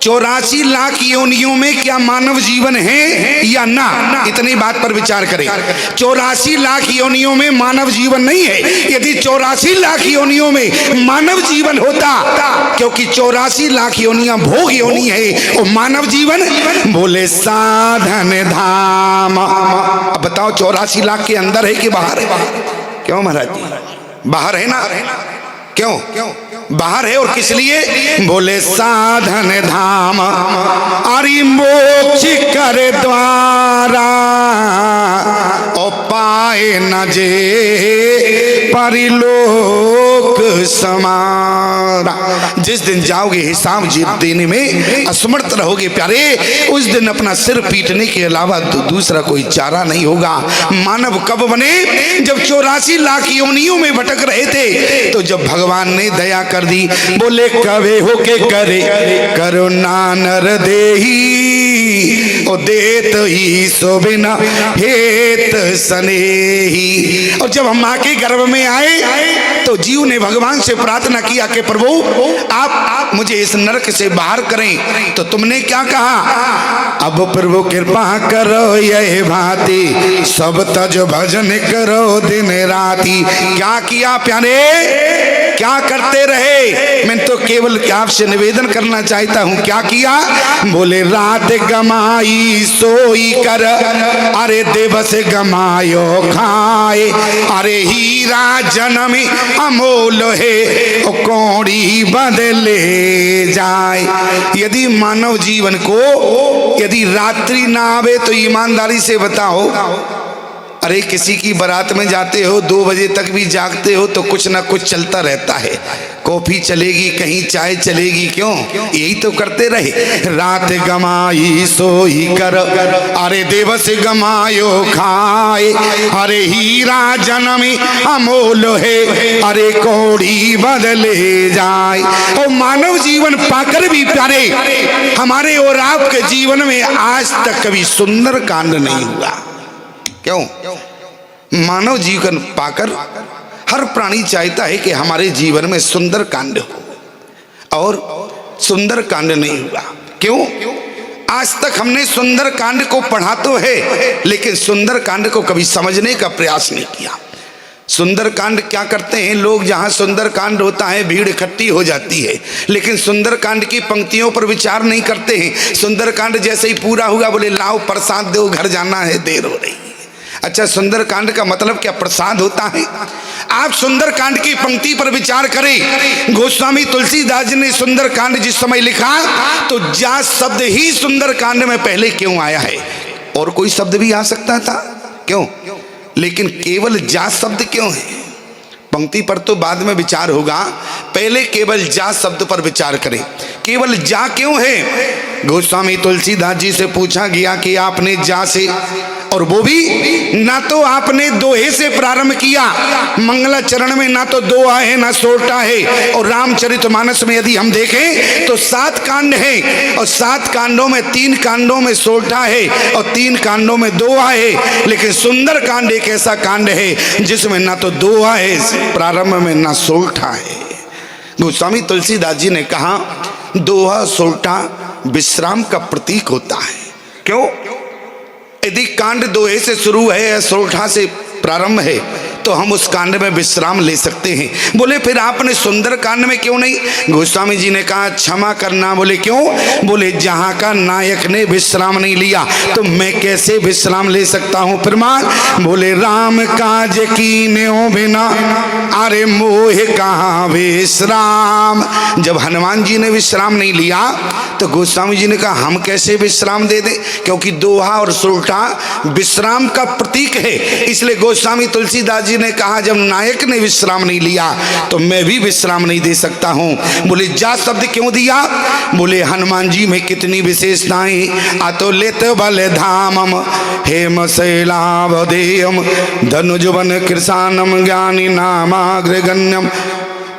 84 लाख योनियों में क्या मानव जीवन है या ना, इतनी बात पर विचार करें। 84 लाख योनियों में मानव जीवन नहीं है। यदि 84 लाख योनियों में मानव जीवन होता, क्योंकि 84 लाख योनियां भोग योनि है और मानव जीवन बोले साधन धाम। अब बताओ 84 लाख के अंदर है कि बाहर है? क्यों महाराज जी? बाहर है ना? क्यों बाहर है? और किस लिए? बोले साधन धाम अरि मोक्ष कर द्वारा ओ पाए न जे परिलोक समारा। जिस दिन जाओगे हिसाब देने में असमर्थ रहोगे प्यारे, उस दिन अपना सिर पीटने के अलावा तो दूसरा कोई चारा नहीं होगा। मानव कब बने? जब 84 लाख योनियों में भटक रहे थे, तो जब भगवान ने दया कर दी, बोले कवे हो के करे करुणा नर देही ओ देत ही सो बिना हेत स्नेही। और जब हम माँ के गर्भ में आए तो जीव ने भगवान से प्रार्थना किया कि प्रभु आप मुझे इस नरक से बाहर करें। तो तुमने क्या कहा? अब प्रभु कृपा करो यह भांति सब तज भजन करो दिन राती। क्या किया प्यारे? क्या करते रहे? मैं तो केवल आपसे निवेदन करना चाहता हूँ, क्या किया? बोले रात गमाई सोई कर अरे दिवस गमायो खाए अरे हीरा जन्म अमोल है ओ कौड़ी बदले जाए। यदि मानव जीवन को यदि रात्रि ना आवे तो ईमानदारी से बताओ, अरे किसी की बारात में जाते हो 2 बजे तक भी जागते हो तो कुछ ना कुछ चलता रहता है। कॉफी चलेगी, कहीं चाय चलेगी, क्यों? यही तो करते रहे। रात गमाई सोई कर अरे दिवस गमायो खाए अरे हीरा जन्म अमोल है अरे कौड़ी बदले जाए। और मानव जीवन पाकर भी प्यारे हमारे और आपके जीवन में आज तक कभी सुंदर कांड नहीं हुआ। क्यों? मानव जीवन पाकर हर प्राणी चाहता है कि हमारे जीवन में सुंदर कांड हो, और सुंदर कांड नहीं हुआ। क्यों? आज तक हमने सुंदर कांड को पढ़ा तो है, लेकिन सुंदर कांड को कभी समझने का प्रयास नहीं किया। सुंदर कांड क्या करते हैं लोग? जहां सुंदर कांड होता है भीड़ इकट्ठी हो जाती है, लेकिन सुंदर कांड की पंक्तियों पर विचार नहीं करते हैं। सुंदर कांड जैसे ही पूरा हुआ बोले लाओ प्रसाद दो, घर जाना है, देर हो रही। अच्छा, सुंदर कांड का मतलब क्या प्रसाद होता है? आप सुंदर कांड की पंक्ति पर विचार करें। गोस्वामी तुलसीदास जी ने सुंदर कांड जिस समय लिखा तो जा शब्द ही सुंदर कांड में पहले क्यों आया है? और कोई शब्द भी आ सकता था, क्यों? लेकिन केवल जा शब्द क्यों है? पंक्ति पर तो बाद में विचार होगा, पहले केवल जा शब्द पर विचार करें। केवल जा क्यों है? गोस्वामी तुलसीदास जी से पूछा गया कि आपने जा से, और वो भी ना तो आपने दोहे से प्रारंभ किया, मंगलाचरण में ना तो दोहा है ना सोरठा है। और रामचरितमानस में यदि हम देखें तो 7 कांड हैं, और 7 कांडों में 3 कांडों में सोरठा है और 3 कांडों में दोहा है। लेकिन सुंदर कांड एक ऐसा कांड है जिसमें ना तो दोहा है प्रारंभ में ना सोरठा है। गोस्वामी तुलसीदास जी ने कहा दोहा सोरठा विश्राम का प्रतीक होता है। क्यों? यदि कांड दोहे से शुरू है या सोरठा से प्रारंभ है तो हम उस कांड में विश्राम ले सकते हैं। बोले फिर आपने सुंदर कांड में क्यों नहीं? गोस्वामी जी ने कहा क्षमा करना। बोले क्यों? बोले जहां का नायक ने विश्राम नहीं लिया तो मैं कैसे विश्राम ले सकता हूं? प्रमाण? बोले राम काज कीन्यो बिना अरे मोह कहाँ विश्राम। जब हनुमान जी ने विश्राम नहीं लिया तो गोस्वामी जी ने कहा हम कैसे विश्राम दे दें, क्योंकि दोहा और सोरठा विश्राम का प्रतीक है। इसलिए गोस्वामी तुलसीदास जी ने कहा जब नायक ने विश्राम नहीं लिया तो मैं भी विश्राम नहीं दे सकता हूं। बोले जा शब्द क्यों दिया? बोले हनुमान जी में कितनी विशेषताएं। अतुलित बल धामम हेम शैलावधेयम धनुजवन कृशानम ज्ञानी नामाग्रगण्यम।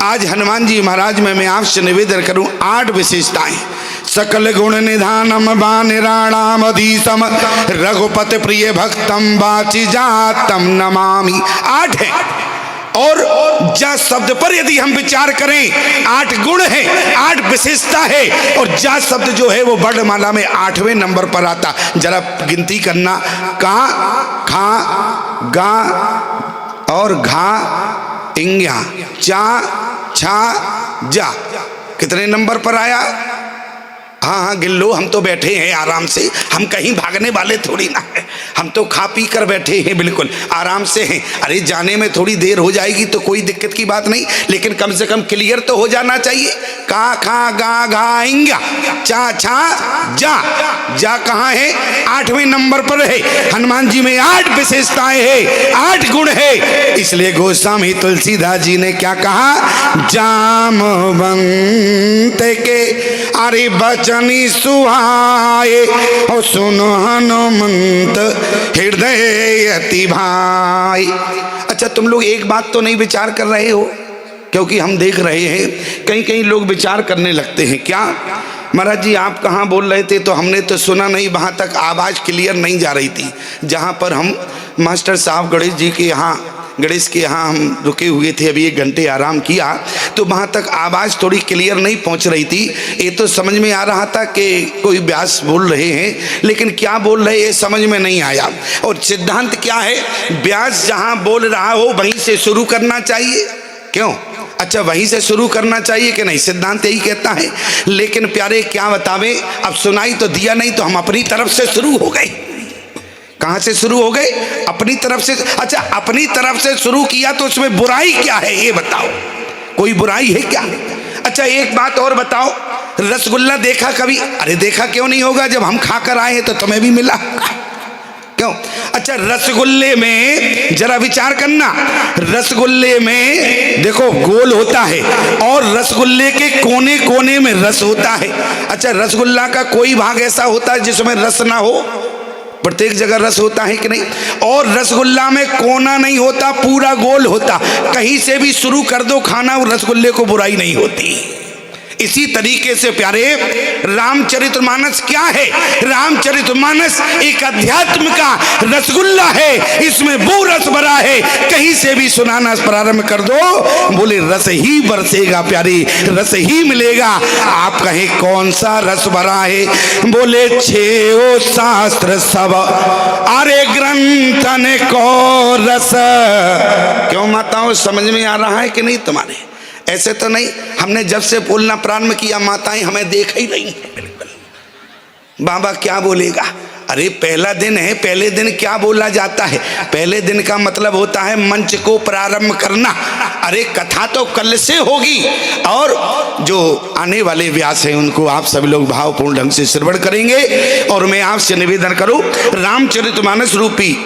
आज हनुमान जी महाराज में मैं आपसे निवेदन करूं 8 विशेषताएं। सकल गुण निधानम बानिराणामधीशम रघुपति प्रिय भक्तम वाचि जातम नमामि। 8 है। और जा शब्द पर यदि हम विचार करें 8 गुण है, 8 विशेषता है, और जा शब्द जो है वो वर्णमाला में 8वें नंबर पर आता। जरा गिनती करना, का, खा, गा और घा, इंग्या, चा, छा, जा, कितने नंबर पर आया? हाँ हाँ गिन लो, हम तो बैठे हैं आराम से, हम कहीं भागने वाले थोड़ी ना है, हम तो खा पी कर बैठे हैं, बिल्कुल आराम से हैं। अरे जाने में थोड़ी देर हो जाएगी तो कोई दिक्कत की बात नहीं, लेकिन कम से कम क्लियर तो हो जाना चाहिए। का, खा, गा, घा, इंगा, चा, छा, जा, जा कहाँ है? 8वें नंबर पर है। हनुमान जी में 8 विशेषताएं है, 8 गुण है। इसलिए गोस्वामी तुलसीदास जी ने क्या कहा? जामवंत के अरे बचनी सुहाए और सुनो हनुमंत हृदय अति भाई। अच्छा तुम लोग एक बात तो नहीं विचार कर रहे हो, क्योंकि हम देख रहे हैं कहीं कहीं लोग विचार करने लगते हैं। क्या महाराज जी आप कहाँ बोल रहे थे? तो हमने तो सुना नहीं, वहाँ तक आवाज़ क्लियर नहीं जा रही थी। जहाँ पर हम मास्टर साहब गणेश जी के यहाँ, गणेश के यहाँ हम रुके हुए थे, अभी 1 घंटे आराम किया, तो वहाँ तक आवाज़ थोड़ी क्लियर नहीं पहुँच रही थी। ये तो समझ में आ रहा था कि कोई व्यास बोल रहे हैं, लेकिन क्या बोल रहे ये समझ में नहीं आया। और सिद्धांत क्या है? व्यास जहाँ बोल रहा हो वहीं से शुरू करना चाहिए। क्यों? अच्छा वहीं से शुरू करना चाहिए कि नहीं? सिद्धांत यही कहता है। लेकिन प्यारे क्या बतावे, अब सुनाई तो दिया नहीं तो हम अपनी तरफ से शुरू हो गए। कहाँ से शुरू हो गए? अपनी तरफ से। अच्छा अपनी तरफ से शुरू किया तो उसमें बुराई क्या है ये बताओ? कोई बुराई है क्या? अच्छा एक बात और बताओ, रसगुल्ला देखा कभी? अरे देखा क्यों नहीं होगा, जब हम खाकर आए तो तुम्हें भी मिला। क्यों? अच्छा रसगुल्ले में जरा विचार करना, रसगुल्ले में देखो गोल होता है और रसगुल्ले के कोने कोने में रस होता है। अच्छा रसगुल्ला का कोई भाग ऐसा होता है जिसमें रस ना हो? प्रत्येक जगह रस होता है कि नहीं? और रसगुल्ला में कोना नहीं होता, पूरा गोल होता। कहीं से भी शुरू कर दो खाना, रसगुल्ले को बुराई नहीं होती। इसी तरीके से प्यारे रामचरितमानस क्या है? रामचरितमानस एक अध्यात्म का रसगुल्ला है, इसमें वो रस भरा है। कहीं से भी सुनाना प्रारंभ कर दो, बोले रस ही बरसेगा प्यारे, रस ही मिलेगा। आप कहें कौन सा रस भरा है? बोले 6 शास्त्र सब अरे ग्रंथन को रस। क्यों माताओं समझ में आ रहा है कि नहीं तुम्हारे? ऐसे तो नहीं, हमने जब से बोलना प्रारंभ किया माताएं हमें देख ही नहीं है बिल्कुल। बाबा क्या बोलेगा? अरे पहला दिन है, पहले दिन क्या बोला जाता है? पहले दिन का मतलब होता है मंच को प्रारंभ करना। अरे कथा तो कल से होगी, और जो आने वाले व्यास हैं उनको आप सभी लोग भावपूर्ण ढंग से श्रवण करेंगे। और मैं आपसे निवेदन करूं, रामचरितमानस रूपी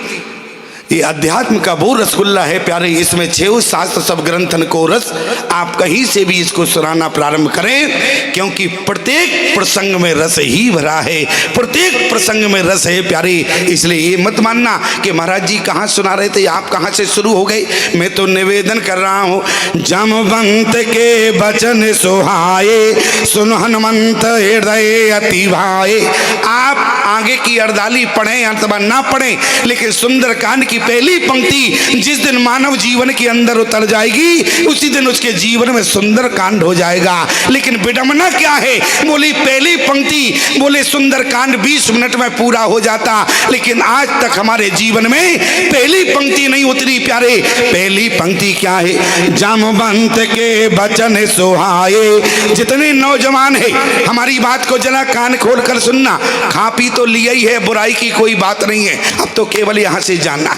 ये अध्यात्म का वो रसगुल्ला है प्यारे, इसमें 6 शास्त्र सब ग्रंथन को रस। आप कहीं से भी इसको सुनाना प्रारंभ करें, क्योंकि प्रत्येक प्रसंग में रस ही भरा है, प्रत्येक प्रसंग में रस है प्यारे। इसलिए ये मत मानना कि महाराज जी कहाँ सुना रहे थे, आप कहाँ से शुरू हो गए। मैं तो निवेदन कर रहा हूँ, जामवंत के वचन सुहाए सुन हनुमंत हृदय अति भाए। आप आगे की अर्धाली पढ़ें अथवा ना पढ़ें, लेकिन सुंदरकांड की पहली पंक्ति जिस दिन मानव जीवन के अंदर उतर जाएगी उसी दिन उसके जीवन में सुंदर कांड हो जाएगा। लेकिन विडंबना क्या है? बोली पहली पंक्ति, बोले सुंदर कांड 20 मिनट में पूरा हो जाता, लेकिन आज तक हमारे जीवन में पहली पंक्ति नहीं उतरी प्यारे। पहली पंक्ति क्या है? जामवंत के वचन सुहाए। जितने नौजवान है हमारी बात को जरा कान खोल कर सुनना। खा पी तो लिया ही है, बुराई की कोई बात नहीं है, अब तो केवल यहाँ से जाना है।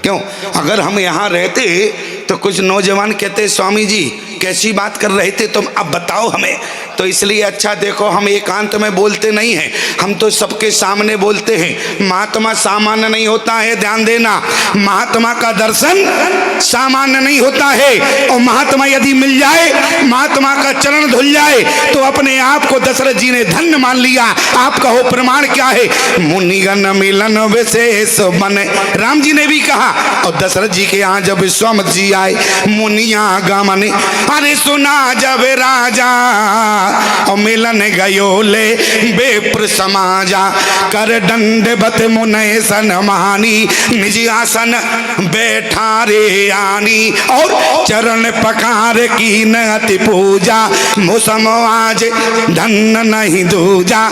क्यों? अगर हम यहाँ रहते तो कुछ नौजवान कहते स्वामी जी कैसी बात कर रहे थे तुम, अब बताओ हमें। तो इसलिए अच्छा देखो, हम एकांत में बोलते नहीं हैं, हम तो सबके सामने बोलते हैं। महात्मा सामान्य नहीं होता है, ध्यान देना। महात्मा का दर्शन सामान्य नहीं होता है, और महात्मा यदि मिल जाए, महात्मा का चरण धुल जाए तो अपने आप को दशरथ जी ने धन्य मान लिया। आप कहो प्रमाण क्या है? मुनिगण मिलन विशेष बने, राम जी ने भी कहा। और दशरथ जी के यहाँ जब विश्वामित्र जी आए, मुनिया गमन अरे सुना जब राजा और मिलन गयो ले बेप्र समाजा कर दंडवत मुनय सनमानी निज आसन बैठा रे आनी और चरण पकार की नति पूजा मुसम आज धन नहीं दूजा।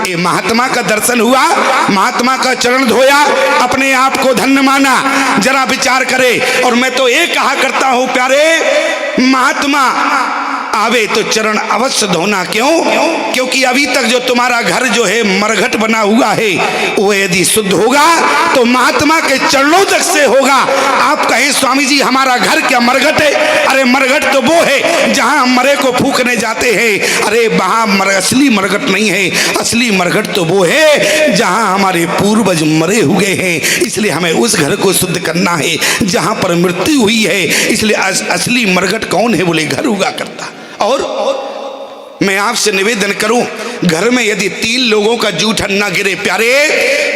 ये महात्मा का दर्शन हुआ, महात्मा का चरण धोया, अपने आप को धन्य माना। जरा विचार करे। और मैं तो ये कहा करता हूं प्यारे, महात्मा आवे तो चरण अवश्य धोना। क्यों? क्योंकि अभी तक जो तुम्हारा घर जो है मरघट बना हुआ है वो यदि शुद्ध होगा तो महात्मा के चरणों तक से होगा। आप कहें स्वामी जी हमारा घर क्या मरघट है? अरे मरघट तो वो है जहां मरे को फूकने जाते हैं। अरे वहां असली मरघट नहीं है, असली मरघट तो वो है जहां हमारे पूर्वज मरे हुए हैं। इसलिए हमें उस घर को शुद्ध करना है जहां पर मृत्यु हुई है। इसलिए असली मरघट कौन है? बोले घर हुआ करता। और मैं आपसे निवेदन करूं, घर में यदि 3 लोगों का जूठन ना गिरे प्यारे,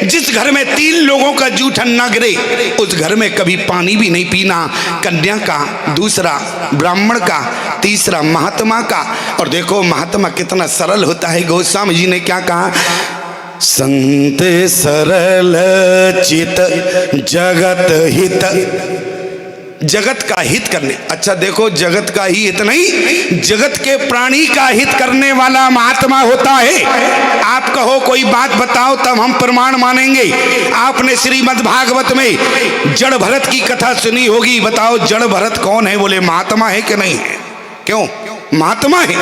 जिस घर में 3 लोगों का जूठन ना गिरे उस घर में कभी पानी भी नहीं पीना। कन्या का, दूसरा ब्राह्मण का, तीसरा महात्मा का। और देखो महात्मा कितना सरल होता है। गोस्वामी जी ने क्या कहा? संत सरल चित जगत हित, जगत का हित करने। अच्छा देखो, जगत का ही हित नहीं, जगत के प्राणी का हित करने वाला महात्मा होता है। आप कहो कोई बात बताओ तब हम प्रमाण मानेंगे। आपने श्रीमद् भागवत में जड़ भरत की कथा सुनी होगी। बताओ जड़ भरत कौन है? बोले महात्मा है कि नहीं है? क्यों? महात्मा है।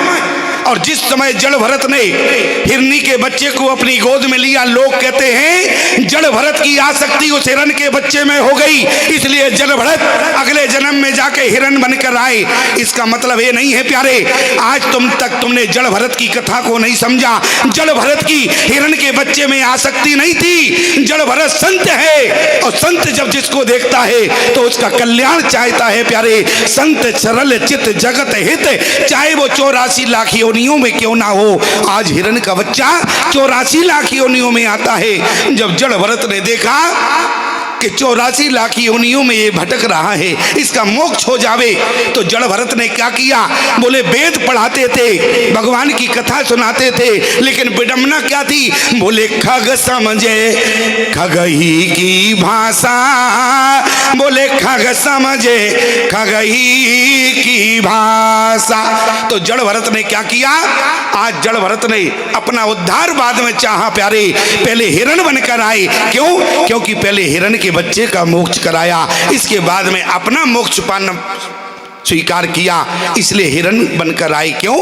और जिस समय जड़ भरत ने हिरनी के बच्चे को अपनी गोद में लिया, लोग कहते हैं जड़ भरत की आसक्ति उस हिरण के बच्चे में हो गई, इसलिए जड़ भरत अगले जन्म में जाके हिरण बनकर आए। इसका मतलब ये नहीं है प्यारे, आज तुमने जड़ भरत की कथा को नहीं समझा। जड़ भरत की हिरण के बच्चे में आसक्ति नहीं थी। जड़ भरत संत है और संत जब जिसको देखता है तो उसका कल्याण चाहता है प्यारे। संत सरल चित जगत हित, चाहे वो 84 लाख योनियों में क्यों ना हो। आज हिरण का बच्चा 84 लाख योनियों में आता है। जब जड़ भरत ने देखा कि 84 लाख योनियों में ये भटक रहा है, इसका मोक्ष हो जावे, तो जड़ भरत ने क्या किया? बोले वेद पढ़ाते थे, भगवान की कथा सुनाते थे, लेकिन विडंबना क्या थी? बोले खग समझे खगही की भाषा, बोले खग समझे खगही की भाषा। तो जड़ भरत ने क्या किया? आज जड़ भरत ने अपना उद्धार बाद में चाहा प्यारे। पहले हिरण बनकर आए। क्यों? क्योंकि पहले हिरण के बच्चे का मोक्ष कराया, इसके बाद में अपना मोक्ष पाना स्वीकार किया, इसलिए हिरण बनकर आए। क्यों?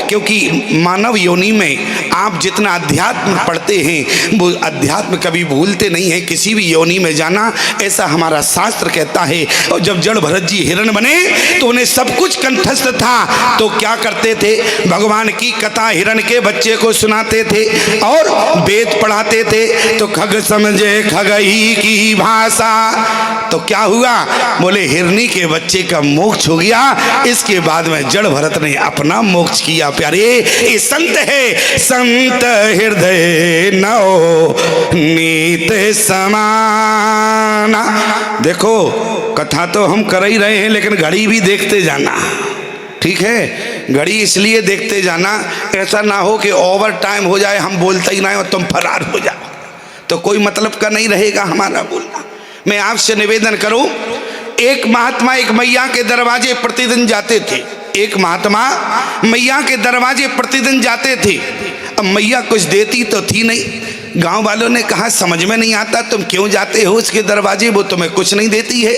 क्योंकि मानव योनि में आप जितना अध्यात्म पढ़ते हैं वो अध्यात्म कभी भूलते नहीं है। किसी भी योनि में जाना, ऐसा हमारा शास्त्र कहता है। और जब जड़ भरत जी हिरण बने तो उन्हें सब कुछ कंठस्थ था, तो क्या करते थे? भगवान की कथा हिरण के बच्चे को सुनाते थे और वेद पढ़ाते थे। तो खग समझे खगही की भाषा, तो क्या हुआ? बोले हिरनी के बच्चे का मोक्ष हो गया। इसके बाद में जड़ भरत ने अपना मोक्ष किया। प्यारे ये संत है, संत हृदय नौ नीत समाना। देखो कथा तो हम कर ही रहे हैं, लेकिन घड़ी भी देखते जाना, ठीक है? घड़ी इसलिए देखते जाना, ऐसा ना हो कि ओवर टाइम हो जाए, हम बोलते ही ना और तुम फरार हो जाओ, तो कोई मतलब का नहीं रहेगा हमारा बोलना। मैं आपसे निवेदन करूं, एक महात्मा एक मैया के दरवाजे प्रतिदिन जाते थे। एक महात्मा मैया के दरवाजे प्रतिदिन जाते थे। अब मैया कुछ देती तो थी नहीं। गांव वालों ने कहा समझ में नहीं आता तुम क्यों जाते हो उसके दरवाजे, वो तुम्हें कुछ नहीं देती है।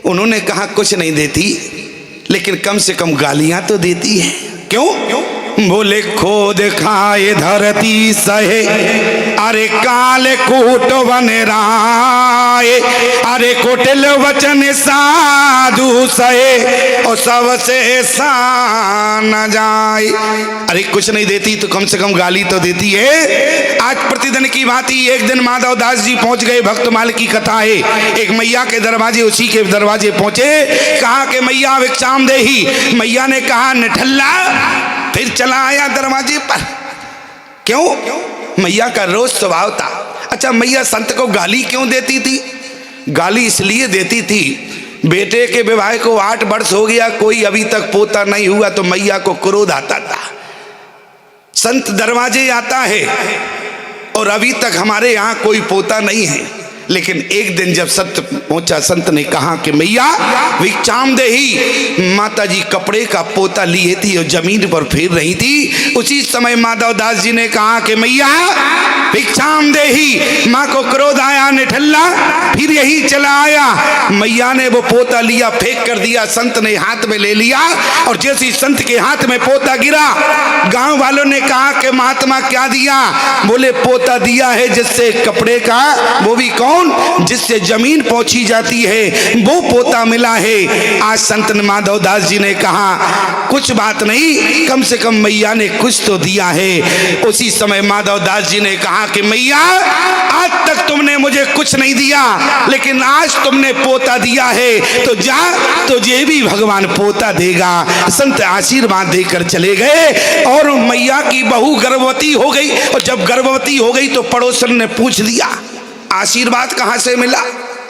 उन्होंने कहा कुछ नहीं देती, लेकिन कम से कम गालियां तो देती है। क्यों? बोले खोद खाए धरती सहे, अरे काल कूट वन राय, अरे कुटिल वचन साधु सहे और सबसे सा न जाए। अरे कुछ नहीं देती तो कम से कम गाली तो देती है। आज प्रतिदिन की भांति एक दिन माधव दास जी पहुंच गए, भक्तमाल की कथा है। एक मैया के दरवाजे, उसी के दरवाजे पहुंचे, कहा कि मैया भिक्षाम देही। मैया ने कहा निठल्ला, फिर चला आया दरवाजे पर। क्यों? मैया का रोज स्वभाव था। अच्छा मैया संत को गाली क्यों देती थी? गाली इसलिए देती थी बेटे के विवाह को 8 वर्ष हो गया, कोई अभी तक पोता नहीं हुआ, तो मैया को क्रोध आता था। संत दरवाजे आता है और अभी तक हमारे यहाँ कोई पोता नहीं है। लेकिन एक दिन जब संत पहुंचा, संत ने कहा कि मैया भिक्षाम देही। माता जी कपड़े का पोता लिए थी और जमीन पर फेर रही थी। उसी समय माधव दास जी ने कहा कि मैया भिक्षाम देही। माँ को क्रोध आया, निठल्ला फिर यही चला आया। मैया ने वो पोता लिया, फेंक कर दिया। संत ने हाथ में ले लिया और जैसे ही संत के हाथ में पोता गिरा, गांव वालों ने कहा कि महात्मा क्या दिया? बोले पोता दिया है जिससे कपड़े का, वो भी कौन, जिससे जमीन पहुंची जाती है, वो पोता मिला है। आज संत माधव दास जी ने कहा कुछ बात नहीं, कम से कम मैया ने कुछ तो दिया है। उसी समय माधव दास जी ने कहा कि मैया आज तक तुमने मुझे कुछ नहीं दिया, लेकिन आज तुमने पोता दिया है, तो जा तुझे भी भगवान पोता देगा। संत आशीर्वाद देकर चले गए और मैया की बहू गर्भवती हो गई। और जब गर्भवती हो गई तो पड़ोसन ने पूछ लिया आशीर्वाद कहाँ से मिला?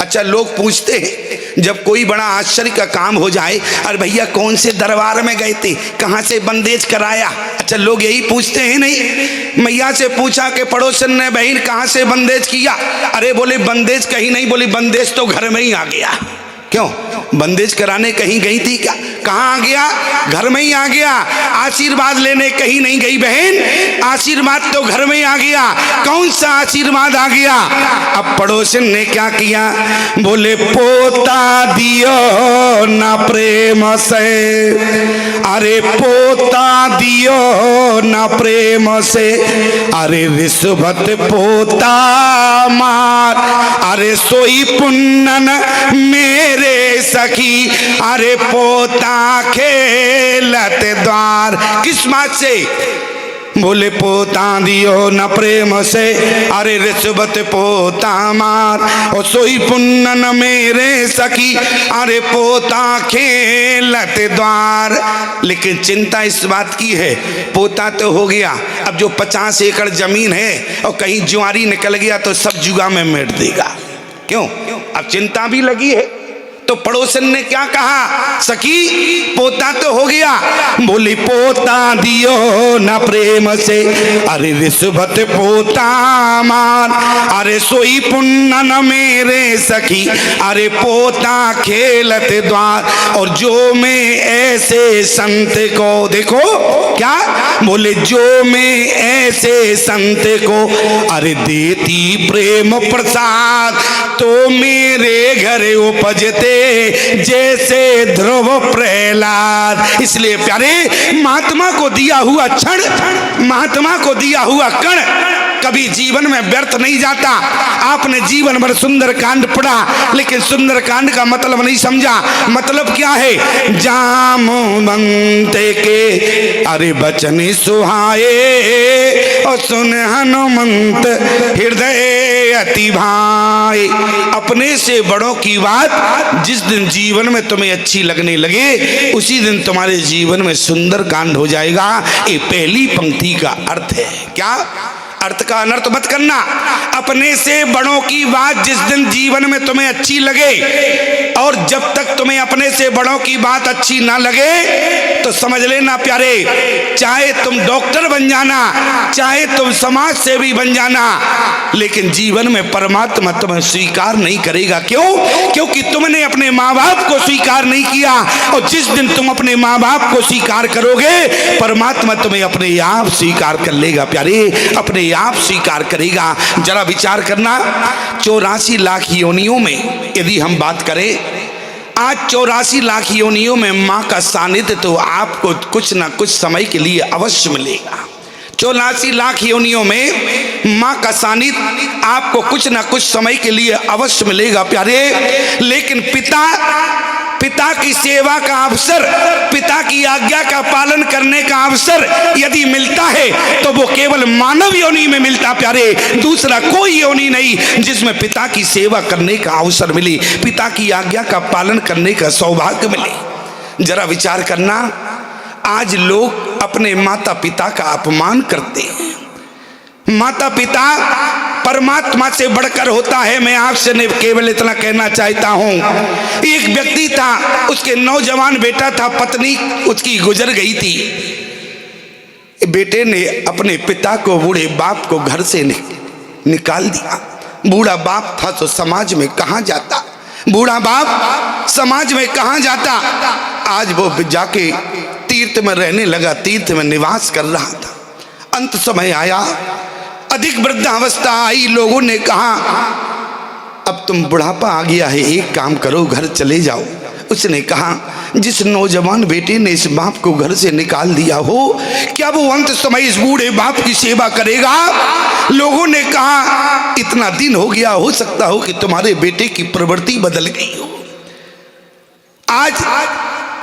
अच्छा, लोग पूछते हैं जब कोई बड़ा आश्चर्य का काम हो जाए, अरे भैया कौन से दरबार में गए थे, कहाँ से बंदेज कराया? अच्छा, लोग यही पूछते हैं। नहीं, मैया से पूछा कि पड़ोसन ने, बहन कहाँ से बंदेज किया? अरे बोले बंदेज कहीं नहीं, बोली बंदेज तो घर में ही आ गया। क्यों? बंदेज कराने कहीं गई थी क्या? कहाँ आ गया? घर में ही आ गया। आशीर्वाद लेने कहीं नहीं गई बहन, आशीर्वाद तो घर में ही आ गया। कौन सा आशीर्वाद आ गया? अब पड़ोसन ने क्या किया? बोले पोता दियो ना प्रेम से, अरे पोता दियो ना प्रेम से, अरे रिश्वत पोता मार, अरे सोई पुन्नन मेरे सखी, अरे पोता खेलत द्वार। किस बात से? बोले पोता दियो न प्रेम से, अरे रिश्वत पोता मार, और सोई पुन्नन मेरे सखी, अरे पोता खेलत द्वार। लेकिन चिंता इस बात की है, पोता तो हो गया, अब जो 50 एकड़ जमीन है और कहीं जुआरी निकल गया तो सब जुआ में मेट देगा। क्यों? अब चिंता भी लगी है। तो पड़ोसन ने क्या कहा? सखी पोता तो हो गया, बोली पोता दियो न प्रेम से, अरे रिश्वत पोता मार, अरे सोई पुन्नन मेरे सखी, अरे पोता खेलत द्वार। और जो मैं ऐसे संत को, देखो क्या बोले, जो मैं ऐसे संत को अरे देती प्रेम प्रसाद, तो मेरे घर उपजते जैसे ध्रुव प्रहलाद। इसलिए प्यारे, महात्मा को दिया हुआ क्षण, महात्मा को दिया हुआ कण कभी जीवन में व्यर्थ नहीं जाता। आपने जीवन भर सुंदर कांड पढ़ा, लेकिन सुंदर कांड का मतलब नहीं समझा। मतलब क्या है? जामवंत के अरे बचन सुहाए, और सुन हनुमंत हृदय अति भाई। अपने से बड़ों की बात जिस दिन जीवन में तुम्हें अच्छी लगने लगे, उसी दिन तुम्हारे जीवन में सुंदर कांड हो जाएगा। ये पहली पंक्ति का अर्थ है। क्या अर्थ का अनर्थ मत करना। अपने से बड़ों की बात जिस दिन जीवन में तुम्हें अच्छी लगे, और जब तक तुम्हें अपने से बड़ों की बात अच्छी ना लगे तो समझ लेना प्यारे, चाहे तुम डॉक्टर बन जाना, चाहे तुम समाज सेवी बन जाना, लेकिन जीवन में परमात्मा तुम्हें स्वीकार नहीं करेगा। क्यों? क्योंकि तुमने अपने माँ बाप को स्वीकार नहीं किया, और जिस दिन तुम अपने माँ बाप को स्वीकार करोगे, परमात्मा तुम्हें अपने आप स्वीकार कर लेगा प्यारे, अपने आप स्वीकार करेगा। जरा विचार करना, 84 लाख योनियों में यदि हम बात करें, आज 84 लाख योनियों में माँ का सानिध्य तो आपको कुछ ना कुछ समय के लिए अवश्य मिलेगा। 84 लाख योनियों में माँ का सानिध्य आपको कुछ ना कुछ समय के लिए अवश्य मिलेगा प्यारे। लेकिन पिता की सेवा का अवसर, पिता की आज्ञा का पालन करने का अवसर यदि मिलता है तो वो केवल मानव योनि में मिलता प्यारे, दूसरा कोई योनि नहीं जिसमें पिता की सेवा करने का अवसर मिले, पिता की आज्ञा का पालन करने का सौभाग्य मिले। जरा विचार करना, आज लोग अपने माता पिता का अपमान करते हैं। माता पिता परमात्मा से बढ़कर होता है। मैं आपसे केवल इतना कहना चाहता हूं, एक व्यक्ति था, उसके नौजवान बेटा था, पत्नी उसकी गुजर गई थी। बेटे ने अपने पिता को, बूढ़े बाप को घर से निकाल दिया। बूढ़ा बाप था तो समाज में कहां जाता, बूढ़ा बाप समाज में कहां जाता। आज वो जाके तीर्थ में रहने लगा, तीर्थ में निवास कर रहा था। अंत समय आया, अधिक वृद्धावस्था आई, लोगों ने कहा अब तुम बुढ़ापा आ गया है, एक काम करो घर चले जाओ। उसने कहा जिस नौजवान बेटे ने इस बाप को घर से निकाल दिया हो, क्या वो अंत समय इस बूढ़े बाप की सेवा करेगा? लोगों ने कहा इतना दिन हो गया, हो सकता हो कि तुम्हारे बेटे की प्रवृत्ति बदल गई हो। आज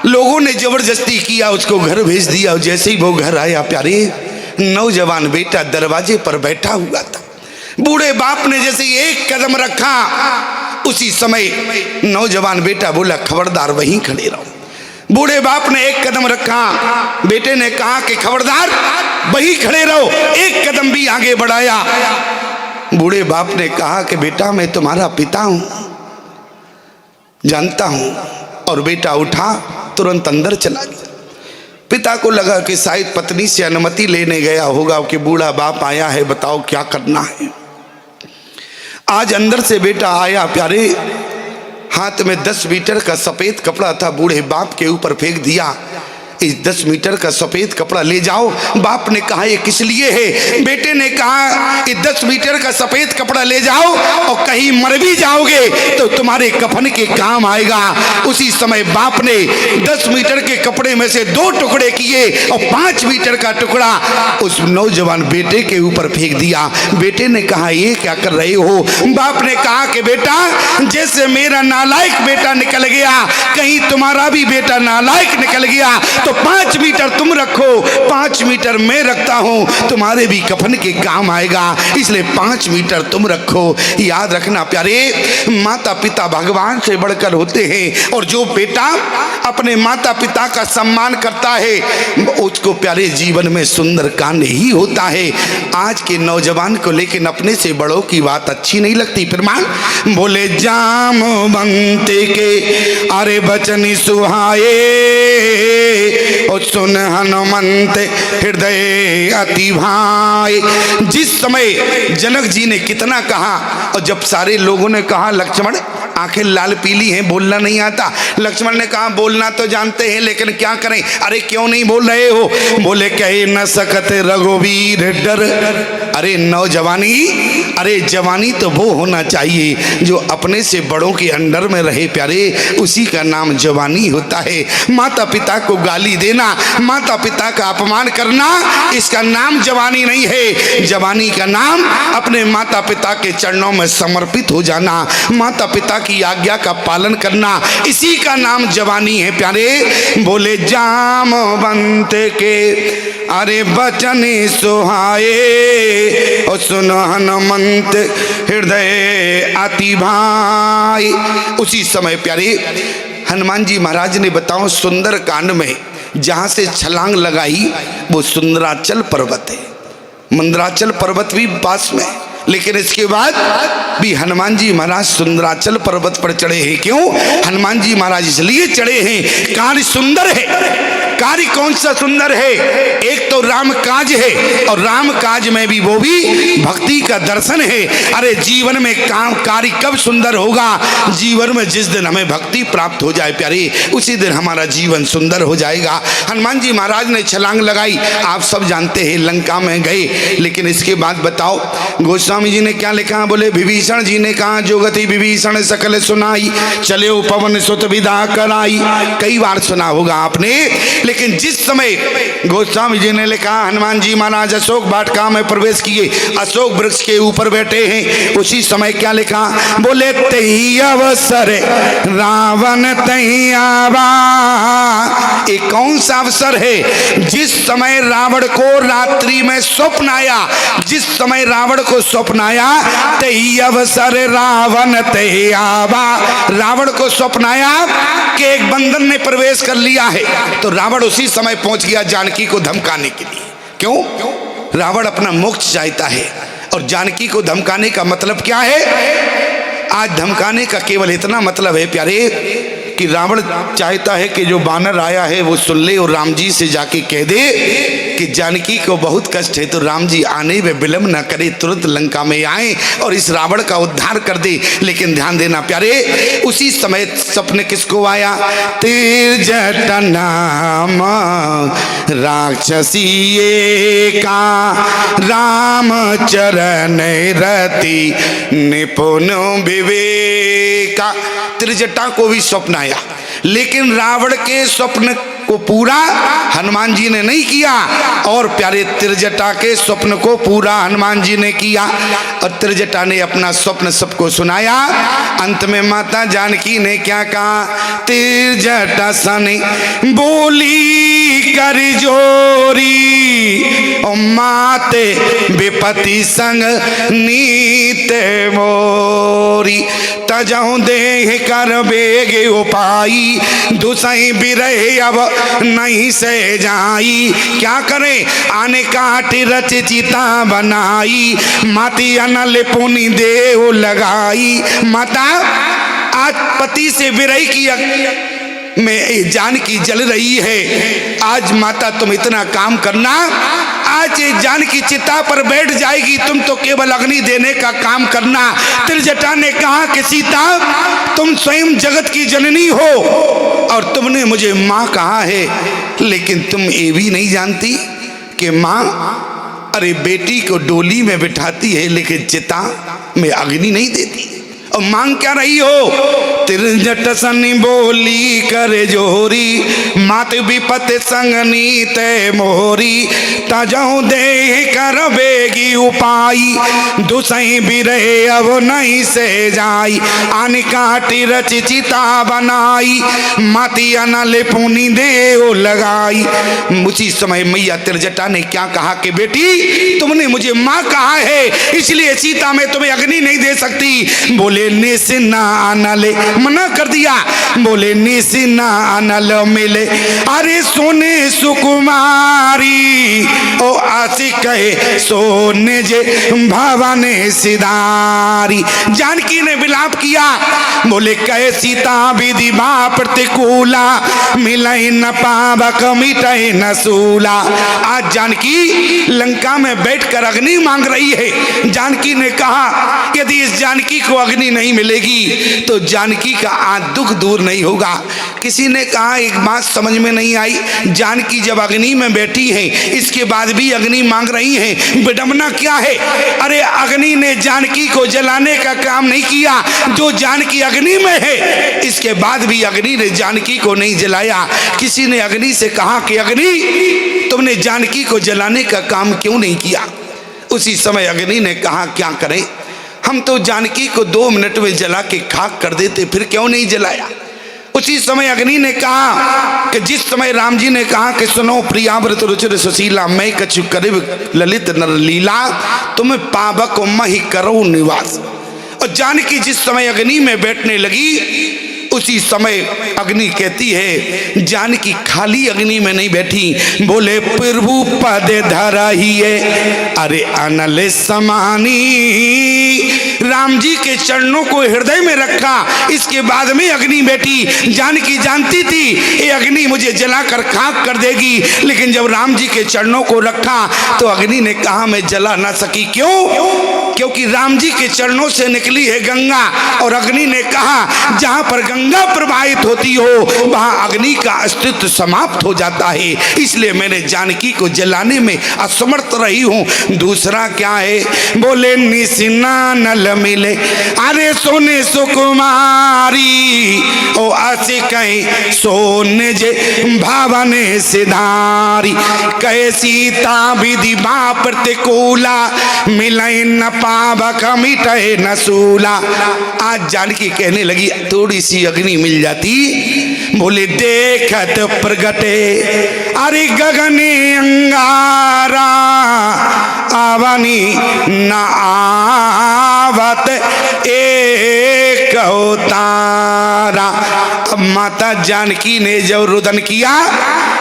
लोगों ने जबरदस्ती किया, उसको घर भेज दिया। जैसे ही वो घर आया, प्यारे नौजवान बेटा दरवाजे पर बैठा हुआ था। बूढ़े बाप ने जैसे एक कदम रखा, उसी समय नौजवान बेटा बोला खबरदार वहीं खड़े रहो। बूढ़े बाप ने एक कदम रखा, बेटे ने कहा कि खबरदार वहीं खड़े रहो, एक कदम भी आगे बढ़ाया। बूढ़े बाप ने कहा कि बेटा मैं तुम्हारा पिता हूं, जानता हूं। और बेटा उठा, तुरंत अंदर चला गया। पिता को लगा कि शायद पत्नी से अनुमति लेने गया होगा कि बूढ़ा बाप आया है, बताओ क्या करना है। आज अंदर से बेटा आया, प्यारे हाथ में 10 मीटर का सफेद कपड़ा था, बूढ़े बाप के ऊपर फेंक दिया। इस 10 मीटर का सफेद कपड़ा ले जाओ। बाप ने कहा ये किस लिए है? बेटे ने कहा ये 10 मीटर का सफेद कपड़ा ले जाओ और कहीं मर भी जाओगे तो तुम्हारे कफन के काम आएगा। उसी समय बाप ने 10 मीटर के कपड़े में से 2 टुकड़े किए और 5 मीटर का टुकड़ा उस नौजवान बेटे के ऊपर फेंक दिया। बेटे ने कहा ये क्या कर रहे हो? बाप ने कहा कि बेटा जैसे मेरा नालायक बेटा निकल गया, कहीं तुम्हारा भी बेटा नालायक निकल गया तो 5 मीटर तुम रखो, 5 मीटर मैं रखता हूं, तुम्हारे भी कफन के काम आएगा, इसलिए 5 मीटर तुम रखो। याद रखना प्यारे, माता पिता भगवान से बढ़कर होते हैं और जो बेटा अपने माता पिता का सम्मान करता है उसको प्यारे जीवन में सुंदर कान ही होता है। आज के नौजवान को लेकिन अपने से बड़ों की बात अच्छी नहीं लगती। प्रमाण बोले जाम बनते के अरे बचन सुहाए और सुन हनुमंत हृदय अति भाई। जिस समय जनक जी ने कितना कहा और जब सारे लोगों ने कहा लक्ष्मण आंखें लाल पीली हैं, बोलना नहीं आता। लक्ष्मण ने कहा बोलना तो जानते हैं लेकिन क्या करें। अरे क्यों नहीं बोल रहे हो? बोले कहे न सकते रघुवीर डर। अरे नौजवानी, अरे जवानी तो वो होना चाहिए जो अपने से बड़ों के अंडर में रहे प्यारे, उसी का नाम जवानी होता है। माता पिता को गाली देना, माता पिता का अपमान करना, इसका नाम जवानी नहीं है। जवानी का नाम अपने माता पिता के चरणों में समर्पित हो जाना, माता पिता की आज्ञा का पालन करना, इसी का नाम जवानी है प्यारे। बोले जाम बनते के अरे बचन सुहाए और सुन हनुमंत हृदय अति भाई। उसी समय प्यारे हनुमान जी महाराज ने बताओ सुंदर कांड में जहां से छलांग लगाई वो सुंदराचल पर्वत है। मंदराचल पर्वत भी पास में, लेकिन इसके बाद भी हनुमान जी महाराज सुंदराचल पर्वत पर चढ़े हैं। क्यों? हनुमान जी महाराज इसलिए चढ़े हैं, कार्य सुंदर है। कार्य कौन सा सुंदर है? एक तो राम काज है और राम काज में भी वो भी भक्ति का दर्शन है। अरे जीवन में काम कार्य कब सुंदर होगा? जीवन में जिस दिन हमें भक्ति प्राप्त हो जाए प्यारे, उसी दिन हमारा जीवन सुंदर हो जाएगा। हनुमान जी महाराज ने छलांग लगाई, आप सब जानते हैं, लंका में गए। लेकिन इसके बाद बताओ गोस्वामी जी ने क्या लिखा? बोले विभीषण जी ने कहा जो गति विभीषण सकल सुनाई, चले पवन सुत विदा कराई। कई बार सुना होगा आपने, लेकिन जिस समय गोस्वामी जी ने लिखा हनुमान जी महाराज अशोक वाटिका में प्रवेश किए, अशोक वृक्ष के ऊपर बैठे हैं, उसी समय क्या लिखा? बोले तही अवसर रावण तही आवा। एक कौन सा अवसर है? जिस समय रावण को रात्रि में स्वप्न आया, जिस समय रावण को स्वप्न आया, तही अवसर रावण तही आवा। रावण को स्वप्न आया कि एक बंदर ने प्रवेश कर लिया है, तो रावण उसी समय पहुंच गया जानकी को धमकाने के लिए। क्यों? रावण अपना मोक्ष चाहता है, और जानकी को धमकाने का मतलब क्या है? आज धमकाने का केवल इतना मतलब है प्यारे कि रावण चाहता है कि जो बानर आया है वो सुन ले और राम जी से जाके कह दे कि जानकी को बहुत कष्ट है, तो राम जी आने में विलंब न करे, तुरंत लंका में आए और इस रावण का उद्धार कर दे। लेकिन ध्यान देना प्यारे, उसी समय सपने किसको आया? तिरजट नाम राक्षसी का राम चरण रति निपुण विवेका। त्रिजटा को भी स्वप्न आया, लेकिन रावण के स्वप्न को पूरा हनुमान जी ने नहीं किया और प्यारे त्रिजटा के स्वप्न को पूरा हनुमान जी ने किया। और त्रिजटा ने अपना स्वप्न सबको सुनाया। अंत में माता जानकी ने क्या कहा? त्रिजटा सने बोली कर जोरी ओ माते विपति संग नीत मोरी तजहु देह कर बेगे उपाई दुसई बिरहे अब नहीं से जाई। क्या करे? आने काटी रच चिता बनाई माती अनल पुनि देव लगाई। माता आज पति से विरह की में जानकी जल रही है। आज माता तुम इतना काम करना, आज जानकी चिता पर बैठ जाएगी, तुम तो केवल अग्नि देने का काम करना। त्रिजटा ने कहा कि सीता तुम स्वयं जगत की जननी हो और तुमने मुझे माँ कहा है, लेकिन तुम ये भी नहीं जानती कि माँ अरे बेटी को डोली में बिठाती है लेकिन चिता में अग्नि नहीं देती। और मांग क्या रही हो? त्रिजट सनी बोली कर जोरी मात विपत संग नीत मोरी तजहु देह कर बेगी उपाई दुसई बिरहे अब नहीं से जाई। आन काटी रच चिता बनाई माती अनल पुनि देव लगाई। उसी समय मैया त्रिजटा ने क्या कहा कि बेटी तुमने मुझे माँ कहा है, इसलिए सीता में तुम्हें अग्नि नहीं दे सकती। बोले निसिना अनले मना कर दिया। बोले निसिना अनल मिले अरे सोने सुकुमारी ओ आसी कहे सोने जे भवाने सिदारी। जानकी ने विलाप किया। बोले कहे सीता विधि बा प्रतिकूला मिलई न पावक मिटई न सूला। आज जानकी लंका में बैठकर अग्नि मांग रही है। जानकी ने कहा यदि इस जानकी को अग्नि नहीं मिलेगी तो जानकी का आज दुख दूर नहीं होगा। किसी ने कहा एक बात समझ में नहीं आई, जानकी जब अग्नि में बैठी है इसके बाद भी अग्नि मांग रही है, विडंबना क्या है? अरे अग्नि ने जानकी को जलाने का काम नहीं किया, जो जानकी अग्नि में है इसके बाद भी अग्नि ने जानकी को नहीं जलाया। किसी ने अग्नि से कहा कि अग्नि तुमने जानकी को जलाने का काम क्यों नहीं किया? उसी समय अग्नि ने कहा क्या करें, हम तो जानकी को 2 मिनट में जला के खाक कर देते, फिर क्यों नहीं जलाया? उसी समय अग्नि ने कहा कि जिस समय राम जी ने कहा कि सुनो प्रियाव्रत रुचिर सुशीला मैं कछु करिब ललित नर लीला तुम पावक महि करो निवास। और जानकी जिस समय अग्नि में बैठने लगी उसी समय अग्नि कहती है जानकी खाली अग्नि में नहीं बैठी। बोले प्रभु पद धरा ही है अरे अनल समानी। राम जी के चरणों को हृदय में रखा, इसके बाद में अग्नि बैठी। जानकी जानती थी ये अग्नि मुझे जलाकर खाक कर देगी, लेकिन जब राम जी के चरणों को रखा तो अग्नि ने कहा मैं जला ना सकी। क्यों? क्योंकि राम जी के चरणों से निकली है गंगा, और अग्नि ने कहा जहां पर गंगा प्रवाहित होती हो वहां अग्नि का अस्तित्व समाप्त हो जाता है, इसलिए मैंने जानकी को जलाने में असमर्थ रही हूं। दूसरा क्या है? बोले निसिना नल मिले अरे सोने सुकुमारी ओ आसे कहीं सोने जे भावने सिधारी। कहे सीता विधि बा प्रतिकूला मिले न पावक मिटे न सूला। आज जानकी कहने लगी थोड़ी सी अग्नि मिल जाती। बोले देखत प्रगटे अरे गगने अंगारा आवनी न आवत एक तारा। अब माता जानकी ने जब रुदन किया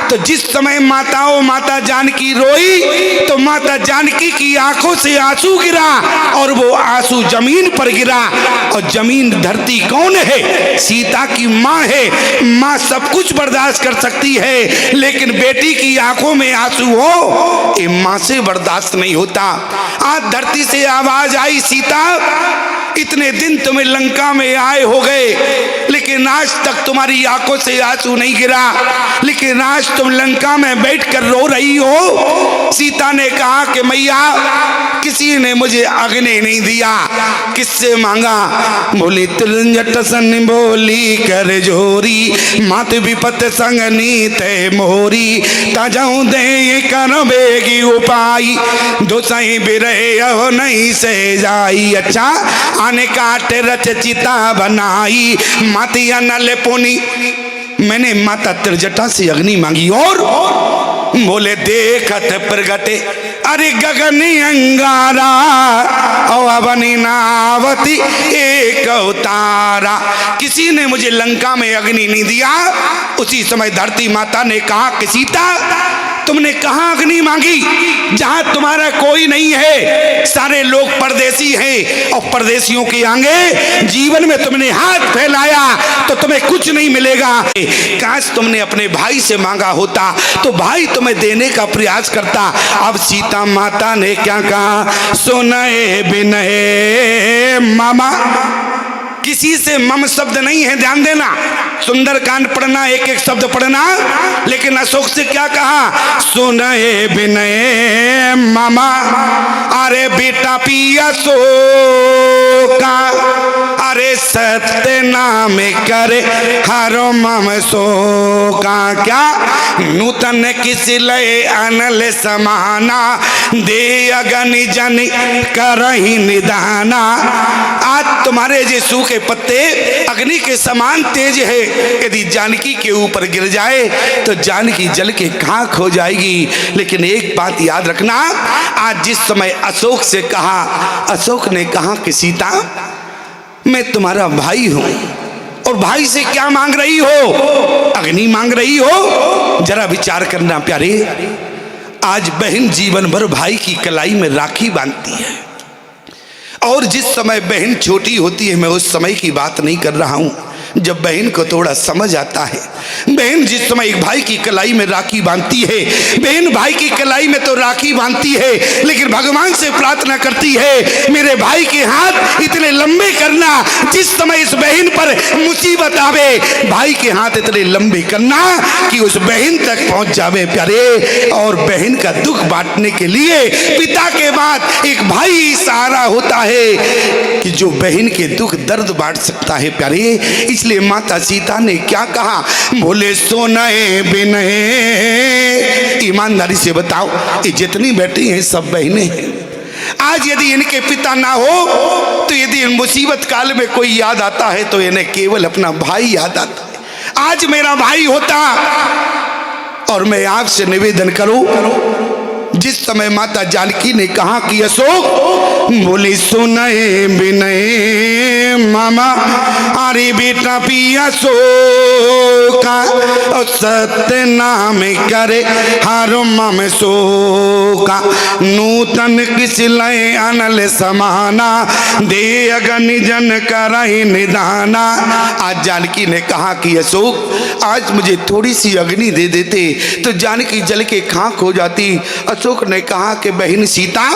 तो जिस समय माता जानकी रोई तो माता जानकी की आंखों से आंसू गिरा और वो आंसू जमीन पर गिरा। और जमीन धरती कौन है? सीता की माँ है। माँ सब कुछ बर्दाश्त कर सकती है, लेकिन बेटी की आंखों में आंसू हो ये माँ से बर्दाश्त नहीं होता। आज धरती से आवाज आई, सीता इतने दिन तुम्हें लंका में आए हो गए, लेकिन आज तक तुम्हारी आंखों से आंसू नहीं गिरा, लेकिन आज तुम लंका में बैठकर रो रही हो। सीता ने कहा कि मैया किसी ने मुझे अग्नि नहीं दिया, किससे मांगा? बोली तिरंजट सन बोली कर जोरी, मात विपत संग नीत मोरी, ताजाऊ दे कर बेगी उपाई, दोसाई बिरहे हो नहीं से जाई। अच्छा आने काटे रच चिता बनाई, मातिया नले पोनी, मैंने माता त्रिजटा से अग्नि मांगी और बोले देखत प्रगटे अरे गगनी अंगारा अवनी नावती एक अवतारा। किसी ने मुझे लंका में अग्नि नहीं दिया। उसी समय धरती माता ने कहा कि सीता तुमने कहाँ अग्नि मांगी? जहां तुम्हारा कोई नहीं है, सारे लोग परदेसी हैं और परदेसियों के आगे जीवन में तुमने हाथ फैलाया तो तुम्हें कुछ नहीं मिलेगा। काश तुमने अपने भाई से मांगा होता तो भाई तुम्हें देने का प्रयास करता। अब सीता माता ने क्या कहा? सुनए बिनहे मामा, किसी से मम शब्द नहीं है, ध्यान देना। सुंदरकांड पढ़ना, एक एक शब्द पढ़ना, लेकिन अशोक से क्या कहा? सुनए बिनय मामा, अरे बेटा पिया सो का, अरे सत्य नाम करे हरो मम सो का। क्या नूतन किस लय अनल समाना, दे अगनि जन करही निदाना। आज तुम्हारे जे सूखे पत्ते अग्नि के समान तेज है, यदि जानकी के ऊपर गिर जाए तो जानकी जल के खाक हो जाएगी। लेकिन एक बात याद रखना, आज जिस समय अशोक से कहा, अशोक ने कहा कि सीता मैं तुम्हारा भाई हूं और भाई से क्या मांग रही हो? अग्नि मांग रही हो? जरा विचार करना प्यारे। आज बहन जीवन भर भाई की कलाई में राखी बांधती है, और जिस समय बहन छोटी होती है, मैं उस समय की बात नहीं कर रहा हूं जब बहन को थोड़ा समझ आता है। बहन जिस समय एक भाई की कलाई में राखी बांधती है, बहन भाई की कलाई में तो राखी बांधती है, लेकिन भगवान से प्रार्थना करती है मेरे भाई के हाथ इतने लंबे करना, जिस समय इस बहन पर मुसीबत आवे भाई के हाथ इतने लंबे करना कि उस बहन तक पहुंच जावे प्यारे। और बहन का दुख बांटने के लिए पिता के बाद एक भाई सहारा होता है कि जो बहन के दुख दर्द बांट सकता है प्यारे। इसलिए माता सीता ने क्या कहा? बोले सोनए बिनहे। ईमानदारी से बताओ, ये जितनी बैठी हैं सब बहनें हैं। आज यदि इनके पिता ना हो तो यदि मुसीबत काल में कोई याद आता है तो इन्हें केवल अपना भाई याद आता है। आज मेरा भाई होता, और मैं आपसे निवेदन करूं, जिस समय माता जानकी ने कहा कि अशोक, बोली सुनए बिनय मामा, अरे बेटा पिया सो का, सत्य नाम करे हर मम सो का। नूतन किस लय अनल समाना, दे अगनि जन करहि निदाना। आज जानकी ने कहा कि अशोक आज मुझे थोड़ी सी अग्नि दे देते तो जानकी जल के खाक हो जाती। अशोक ने कहा कि बहन सीता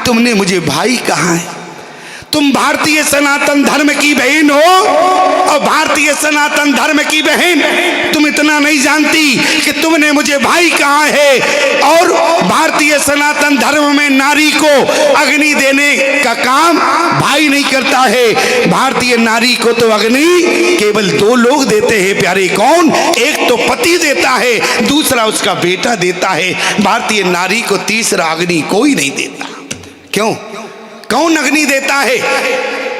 तुमने मुझे भाई कहा है, तुम भारतीय सनातन धर्म की बहन हो, और भारतीय सनातन धर्म की बहन तुम इतना नहीं जानती कि तुमने मुझे भाई कहा है। और भारतीय सनातन धर्म में नारी को अग्नि देने का काम भाई नहीं करता है। भारतीय नारी को तो अग्नि केवल दो लोग देते हैं प्यारे। कौन? एक तो पति देता है, दूसरा उसका बेटा देता है। भारतीय नारी को तीसरा अग्नि कोई नहीं देता। क्यों? कौन अग्नि देता है?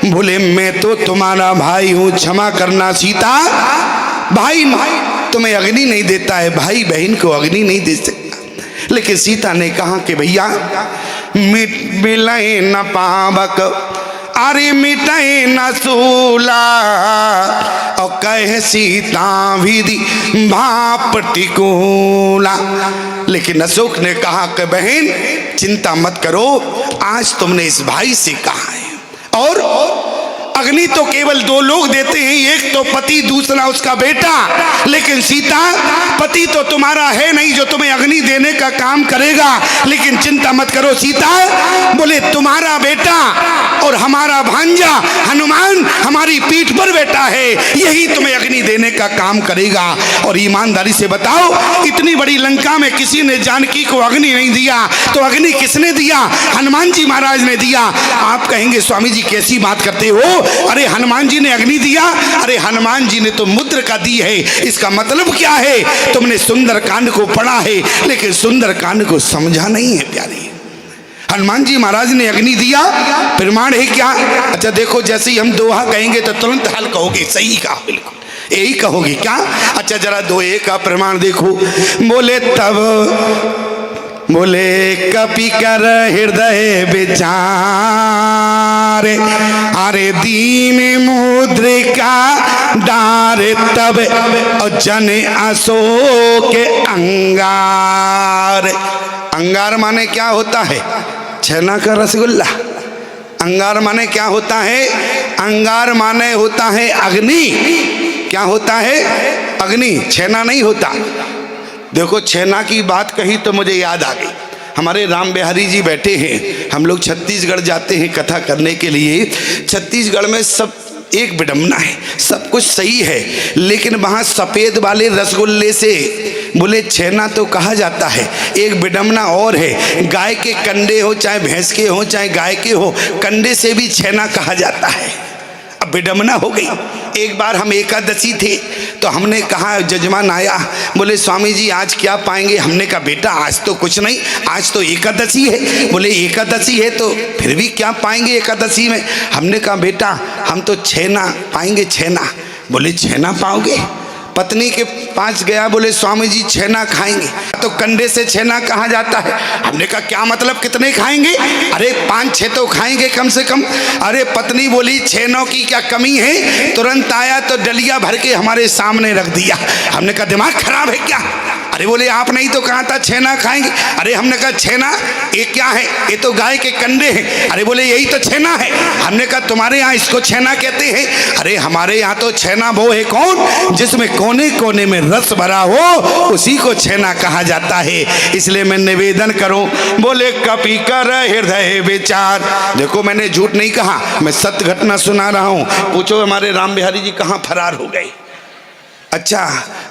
बोले मैं तो तुम्हारा भाई हूं, क्षमा करना सीता, भाई तुम्हें अग्नि नहीं देता है, भाई बहन को अग्नि नहीं दे सकता। लेकिन सीता ने कहा कि भैया मिलए न पावक, अरे मिटाए न सूला और कह सीता विधि भाप टिकोला। लेकिन अशोक ने कहा कि बहन चिंता मत करो, आज तुमने इस भाई से कहा है। और अग्नि तो केवल दो लोग देते हैं, एक तो पति, दूसरा उसका बेटा। लेकिन सीता, पति तो तुम्हारा है नहीं जो तुम्हें अग्नि देने का काम करेगा। लेकिन चिंता मत करो सीता, बोले तुम्हारा बेटा और हमारा भांजा हनुमान हमारी पीठ पर बैठा है, यही तुम्हें अग्नि देने का काम करेगा। और ईमानदारी से बताओ, इतनी बड़ी लंका में किसी ने जानकी को अग्नि नहीं दिया, तो अग्नि किसने दिया? हनुमान जी महाराज ने दिया। आप कहेंगे स्वामी जी कैसी बात करते हो, अरे हनुमान जी ने अग्नि दिया? अरे हनुमान जी ने तो मुद्र का दी है। इसका मतलब क्या है? तुमने सुंदर कांड को पढ़ा है लेकिन सुंदर कांड को समझा नहीं है प्यारी। हनुमान जी महाराज ने अग्नि दिया, प्रमाण है क्या? अच्छा देखो, जैसे ही हम दोहा कहेंगे तो तुरंत हल कहोगे, सही कहा, बिल्कुल यही कहोगे क्या? अच्छा जरा दोहे का प्रमाण देखो। बोले तब बोले कपि कर हृदय विचार, अरे दीन मुद्रिका डार तब और जन अशोक अंगार। अंगार माने क्या होता है? छेना का रसगुल्ला। अंगार माने क्या होता है? अंगार माने होता है अग्नि। क्या होता है? अग्नि, छेना नहीं होता। देखो छेना की बात कही तो मुझे याद आ गई, हमारे राम बिहारी जी बैठे हैं, हम लोग छत्तीसगढ़ जाते हैं कथा करने के लिए। छत्तीसगढ़ में सब एक विडम्बना है, सब कुछ सही है, लेकिन वहाँ सफ़ेद वाले रसगुल्ले से बोले छेना तो कहा जाता है। एक विडम्बना और है, गाय के कंडे हो, चाहे भैंस के हो चाहे गाय के हो, कंडे से भी छेना कहा जाता है। अब विडम्बना हो गई। एक बार हम एकादशी थे तो हमने कहा, जजमान आया, बोले स्वामी जी आज क्या पाएंगे? हमने कहा बेटा आज तो कुछ नहीं, आज तो एकादशी है। बोले एकादशी है तो फिर भी क्या पाएंगे एकादशी में? हमने कहा बेटा हम तो छेना पाएंगे, छेना। बोले छेना पाओगे? पत्नी के पास गया, बोले स्वामी जी छेना खाएंगे, तो कंडे से छेना कहा जाता है। हमने कहा क्या मतलब, कितने खाएंगे? अरे 5-6 तो खाएंगे कम से कम। अरे पत्नी बोली छेनों की क्या कमी है? तुरंत आया तो डलिया भर के हमारे सामने रख दिया। हमने कहा दिमाग खराब है क्या? अरे बोले आप नहीं तो कहा था छेना खाएंगे। अरे हमने कहा छेना ये क्या है? ये तो गाय के कंडे हैं। अरे बोले यही तो छेना है। हमने कहा तुम्हारे यहाँ इसको छेना कहते हैं? अरे हमारे यहाँ तो छेना वो है कौन जिसमें कोने कोने में रस भरा हो, उसी को छेना कहा जाता है। इसलिए मैं निवेदन करूं, बोले कपि कर हृदय विचार। देखो मैंने झूठ नहीं कहा, मैं सत्य घटना सुना रहा हूं। पूछो हमारे राम बिहारी जी कहाँ फरार हो गए? अच्छा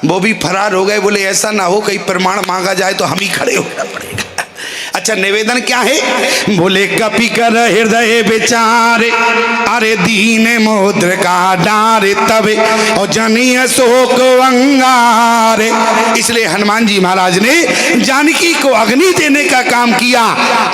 वो भी फरार हो गए। बोले ऐसा ना हो कहीं प्रमाण मांगा जाए तो हम ही खड़े होना पड़ेगा। अच्छा निवेदन क्या है? बोले कपि कर हृदय विचार, अरे दीन मुद्र का डार तबे और जनी अशोक अंगार। इसलिए हनुमान जी महाराज ने जानकी को अग्नि देने का काम किया।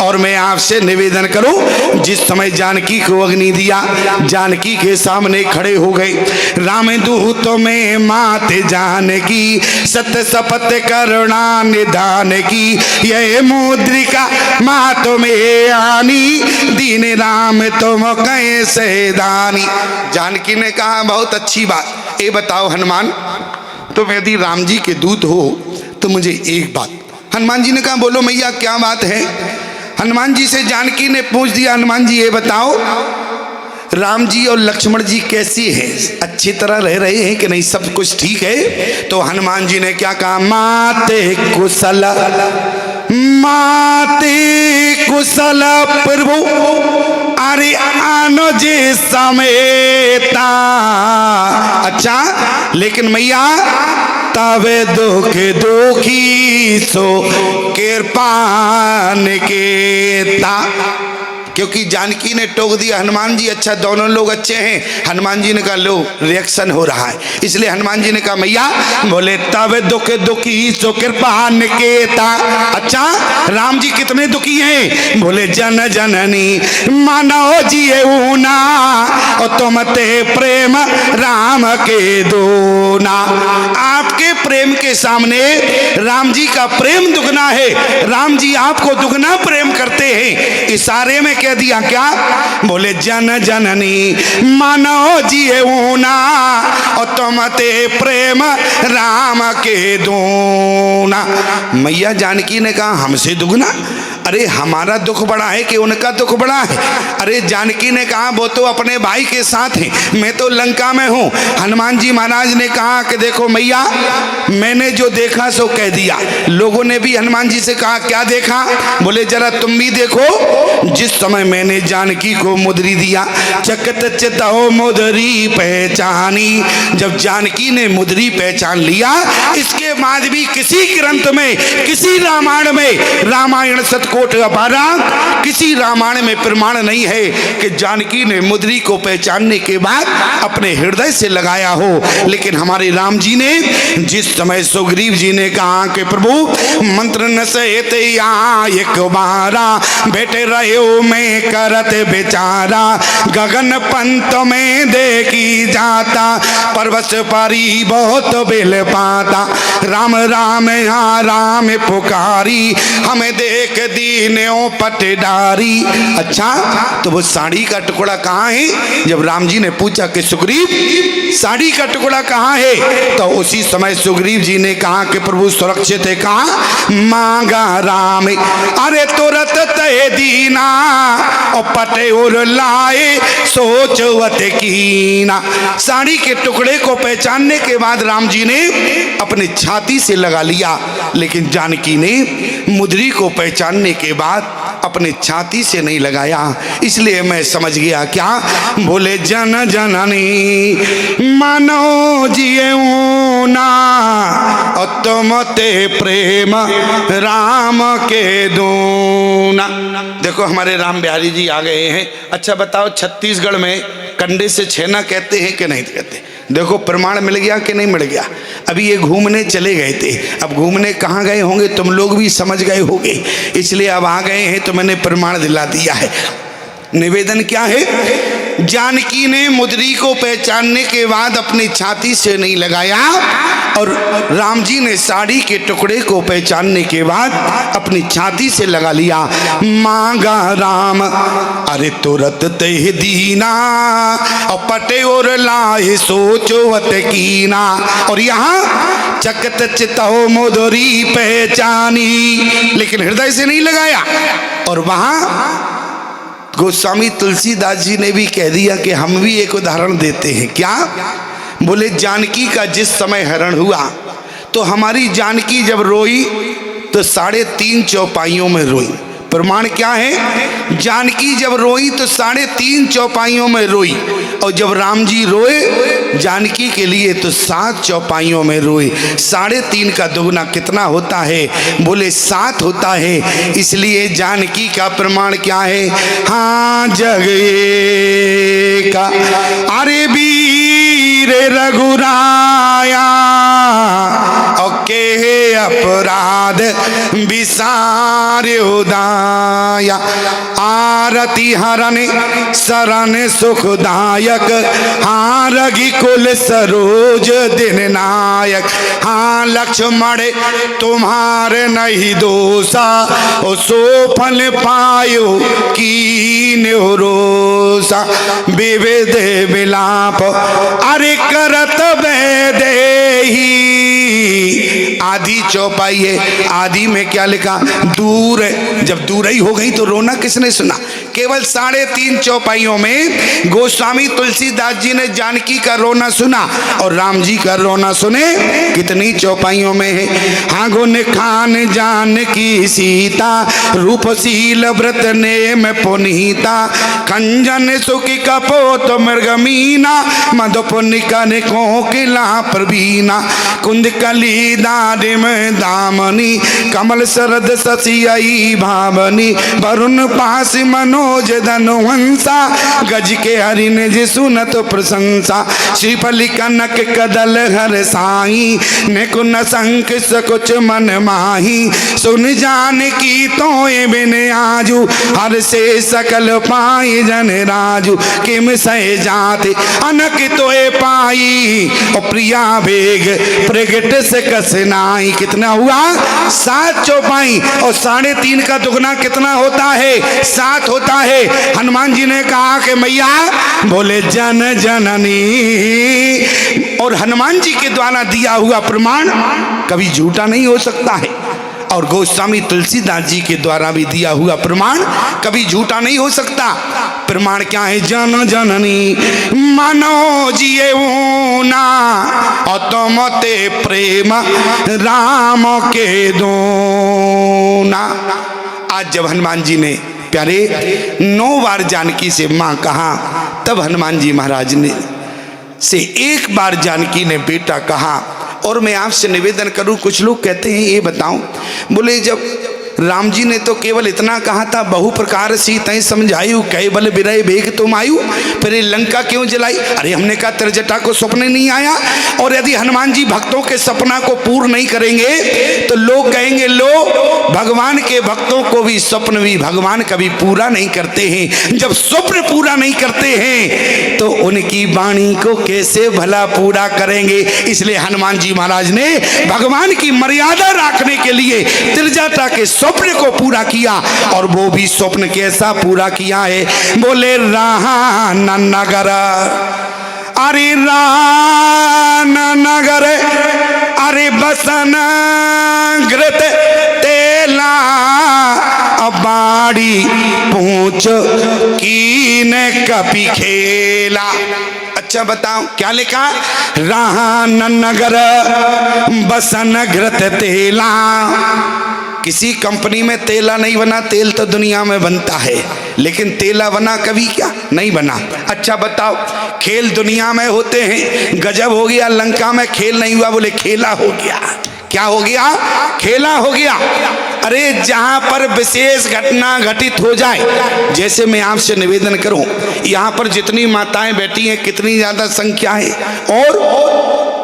और मैं आपसे निवेदन करूं, जिस समय जानकी को अग्नि दिया, जानकी के सामने खड़े हो गए राम दूत में मात जानकी, सत्य शपथ करुणा निधान की, यह मुद्रिका मात में आनी, दीन राम तुम कैसे दानी। जानकी ने कहा बहुत अच्छी बात, ये बताओ हनुमान तुम यदि राम जी के दूत हो तो मुझे एक बात। हनुमान जी ने कहा बोलो मैया क्या बात है? हनुमान जी से जानकी ने पूछ दिया, हनुमान जी ये बताओ राम जी और लक्ष्मण जी कैसी हैं? अच्छी तरह रह रहे हैं कि नहीं? सब कुछ ठीक है? तो हनुमान जी ने क्या कहा? माते कुशल, माते कुशल प्रभु, अरे आनो जे समेता। अच्छा लेकिन मैया तवे दुख दुखी सो कृपान केता। क्योंकि जानकी ने टोक दिया हनुमान जी अच्छा दोनों लोग अच्छे हैं। हनुमान जी ने कहा लो रिएक्शन हो रहा है, इसलिए हनुमान जी ने कहा मैया बोले तब दुख दुखी सो कृपा निकेता। अच्छा राम जी कितने दुखी हैं? बोले जन जननी मानो जिए ऊना और तुम ते प्रेम राम के दोना। आपके प्रेम के सामने राम जी का प्रेम दुगना है, राम जी आपको दुगना प्रेम करते हैं। इशारे में कह दिया क्या? बोले जन जननी मानो जिए ऊना और तुम ते प्रेम राम के दूना। मैया जानकी ने कहा हमसे दुगना? अरे हमारा दुख बड़ा है कि उनका दुख बड़ा है? अरे जानकी ने कहा वो तो अपने भाई के साथ हैं, मैं तो लंका में हूँ। हनुमान जी महाराज ने कहा कि देखो मैया, मैंने जो देखा सो कह दिया। लोगों ने भी हनुमान जी से कहा क्या देखा? बोले जरा तुम भी देखो। जिस समय मैंने जानकी को मुद्री दिया, चकत चितौ मुद्री पहचानी, जब जानकी ने मुद्री पहचान लिया, इसके बाद भी किसी ग्रंथ में, किसी रामायण में, रामायण सतकोट अपारा, किसी रामायण में प्रमाण नहीं है कि जानकी ने मुद्री को पहचानने के बाद अपने हृदय से लगाया हो। लेकिन हमारे राम जी ने जिस समय सुग्रीव जी ने कहा कि प्रभु मंत्र न सहित यहाँ एक बारा, बैठे रहे हो मैं करत बेचारा, गगन पंत में देखी जाता, परवश पारी बहुत बेल पाता, राम राम यहाँ राम पुकारी, हमें देख दीन्यों पटडारी। अच्छा, तो वो साड़ी का टुकड़ा कहाँ है? जब राम जी ने पूछा कि सुग्रीव साड़ी का टुकड़ा कहाँ है, तो उसी समय सुग्रीव जी ने कहा कि प्रभु सुरक्षित है। कहा? मांगा राम अरे तुरंत तय दीना, और पटे और लाए सोचवत कीना। साड़ी के टुकड़े को पहचानने के बाद राम जी ने अपने छाती से लगा लिया, लेकिन जानकी ने मुद्री को पहचानने के बाद अपने छाती से नहीं लगाया। इसलिए मैं समझ गया क्या? बोले जन जननी मानो जिए ना, और तुम ते प्रेम राम के दूना। देखो हमारे राम बिहारी जी आ गए हैं। अच्छा बताओ, छत्तीसगढ़ में कंडे से छेना कहते हैं कि नहीं कहते? देखो प्रमाण मिल गया कि नहीं मिल गया? अभी ये घूमने चले गए थे, अब घूमने कहाँ गए होंगे तुम लोग भी समझ गए होंगे, इसलिए अब आ गए हैं तो मैंने प्रमाण दिला दिया है। निवेदन क्या है? जानकी ने मुद्री को पहचानने के बाद अपनी छाती से नहीं लगाया, और राम जी ने साड़ी के टुकड़े को पहचानने के बाद अपनी छाती से लगा लिया। मांगा राम अरे तुरत तह दीना, और पटे और लाए सोचवत कीना। और यहाँ चकत चितौ मुद्री पहचानी, लेकिन हृदय से नहीं लगाया। और वहां गोस्वामी तुलसीदास जी ने भी कह दिया कि हम भी एक उदाहरण देते हैं। क्या? बोले जानकी का जिस समय हरण हुआ तो हमारी जानकी जब रोई तो 3.5 चौपाइयों में रोई। प्रमाण क्या है? जानकी जब रोई तो 3.5 चौपाइयों में रोई, और जब राम जी रोए जानकी के लिए तो 7 चौपाइयों में रोए। 3.5 का दुगना कितना होता है? बोले 7 होता है। इसलिए जानकी का प्रमाण क्या है? हाँ जग का अरे वीर रघुराया, के अपराध विसार उदाया, आरती हरण शरण सुखदायक, हाँ रघुकुल सरोज दिन नायक, हाँ लक्ष्मण तुम्हारे नहीं दोषा, सो फल पायो की न्योरोसा, विविध विलाप अरे करत वैदेही। आधी चौपाई है, आधी में क्या लिखा? दूर। जब दूर ही हो गई तो रोना किसने सुना? केवल 3.5 चौपाइयों में गोस्वामी तुलसीदास जी ने जानकी का रोना सुना, और राम जी का रोना सुने कितनी चौपाइयों में है? हाँ गुण खान जानकी सीता, रूपशील व्रत नेम पुनीता, खंजन सुखी कपोत मृगमीना, मधुपुनिका ने कोकिला प्रवीणा, कुंद कली लाडे में दामनी, कमल शरद ससियई भावनी, वरुण पास मनोज धनुवंसा, गज के हरिन जी सुनत प्रशंसा, श्रीफल कनक कदल हर साई, निकुन संक सकुच मन माही, सुन जान की तोए बिन आजू, हर से सकल पाई जन राजू, किम सह जाते अनक तोए पाई, और प्रिया बेग प्रगट से कसनाई। कितना हुआ? 7 चौपाई, और 3.5 का दुगना कितना होता है? 7 होता है। हनुमान जी ने कहा कि मैया बोले जन जननी, और हनुमान जी के द्वारा दिया हुआ प्रमाण कभी झूठा नहीं हो सकता है, और गोस्वामी तुलसीदास जी के द्वारा भी दिया हुआ प्रमाण कभी झूठा नहीं हो सकता। प्रमाण क्या है? जन जननी मानो जिए ना, और तुम ते प्रेम राम के दोना। आज जब हनुमान जी ने प्यारे 9 बार जानकी से माँ कहा, तब हनुमान जी महाराज ने से 1 बार जानकी ने बेटा कहा। और मैं आपसे निवेदन करूं, कुछ लोग कहते हैं ये बताओ, बोले जब राम जी ने तो केवल इतना कहा था, बहु प्रकार सीताएं समझायु, केवल बिरह बेग तुम आयु, फिर लंका क्यों जलाई? अरे हमने कहा त्रिजटा को सपने नहीं आया, और यदि हनुमान जी भक्तों के सपना को पूर्ण नहीं करेंगे तो लोग कहेंगे लो भगवान के भक्तों को भी स्वप्न भी भगवान कभी पूरा नहीं करते हैं। जब स्वप्न पूरा नहीं करते हैं तो उनकी वाणी को कैसे भला पूरा करेंगे? इसलिए हनुमान जी महाराज ने भगवान की मर्यादा रखने के लिए त्रिजटा के स्वप्न को पूरा किया, और वो भी स्वप्न कैसा पूरा किया है? बोले रान नगर, अरे रान नगर, अरे बसन घृत तेला, बाड़ी पूछ कीन कपि खेला। अच्छा बताओ क्या लिखा? रान नगर बसन घृत तेला। किसी कंपनी में तेला नहीं बना, तेल तो दुनिया में बनता है, लेकिन तेला बना कभी क्या? नहीं बना। अच्छा बताओ, खेल दुनिया में होते हैं, गजब हो गया, लंका में खेल नहीं हुआ, बोले खेला हो गया। क्या हो गया? खेला हो गया। अरे जहां पर विशेष घटना घटित हो जाए, जैसे मैं आपसे निवेदन करूं, यहाँ पर जितनी माताएं बैठी हैं कितनी ज्यादा संख्या है, और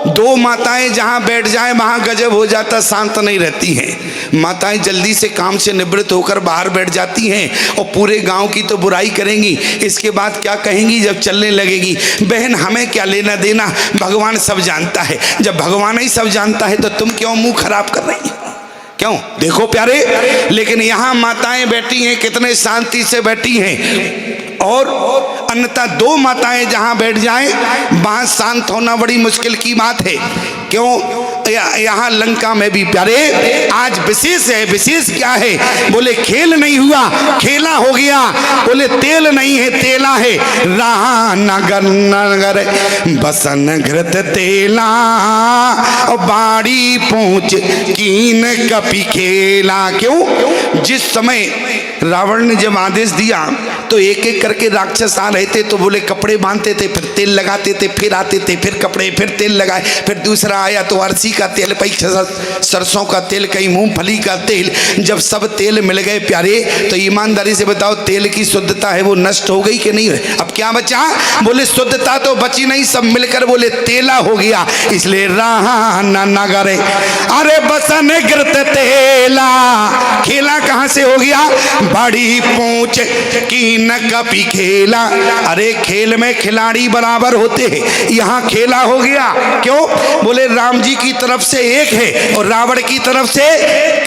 2 माताएं जहां बैठ जाएं वहां गजब हो जाता, शांत नहीं रहती हैं। माताएं जल्दी से काम से निवृत्त होकर बाहर बैठ जाती हैं, और पूरे गांव की तो बुराई करेंगी, इसके बाद क्या कहेंगी जब चलने लगेगी? बहन हमें क्या लेना देना, भगवान सब जानता है। जब भगवान ही सब जानता है तो तुम क्यों मुंह खराब कर रही हो? क्यों? देखो प्यारे, लेकिन यहाँ माताएं बैठी हैं, कितने शांति से बैठी हैं, और अन्यथा 2 माताएं जहां बैठ जाएं वहां शांत होना बड़ी मुश्किल की बात है। क्यों? यहाँ लंका में भी प्यारे आज विशेष है। विशेष क्या है? बोले खेल नहीं हुआ, खेला हो गया। बोले तेल नहीं है, तेला है। राह नगर नगर बसन घृत तेला, बाड़ी पूछ कीन कपि खेला। क्यों? जिस समय रावण ने जब आदेश दिया तो एक एक करके राक्षस आ रहे थे, तो बोले कपड़े बांधते थे, फिर तेल लगाते थे, फिर आते थे, फिर कपड़े, फिर तेल लगाए, फिर दूसरा आया तो अरसी का तेल, सरसों का तेल, कहीं मूंगफली का तेल। जब सब तेल मिल गए प्यारे, तो ईमानदारी से बताओ तेल की शुद्धता है वो नष्ट हो गई कि नहीं? अब क्या बचा? बोले शुद्धता तो बची नहीं, सब मिलकर बोले तेला हो गया। इसलिए राह नगर अरे बसन घृत तेला, खेला कहां से हो गया? बड़ी पूंछ की न कपि खेला। अरे खेल में खिलाड़ी बराबर होते हैं, यहाँ खेला हो गया। क्यों? बोले राम जी की तरफ से एक है और रावण की तरफ से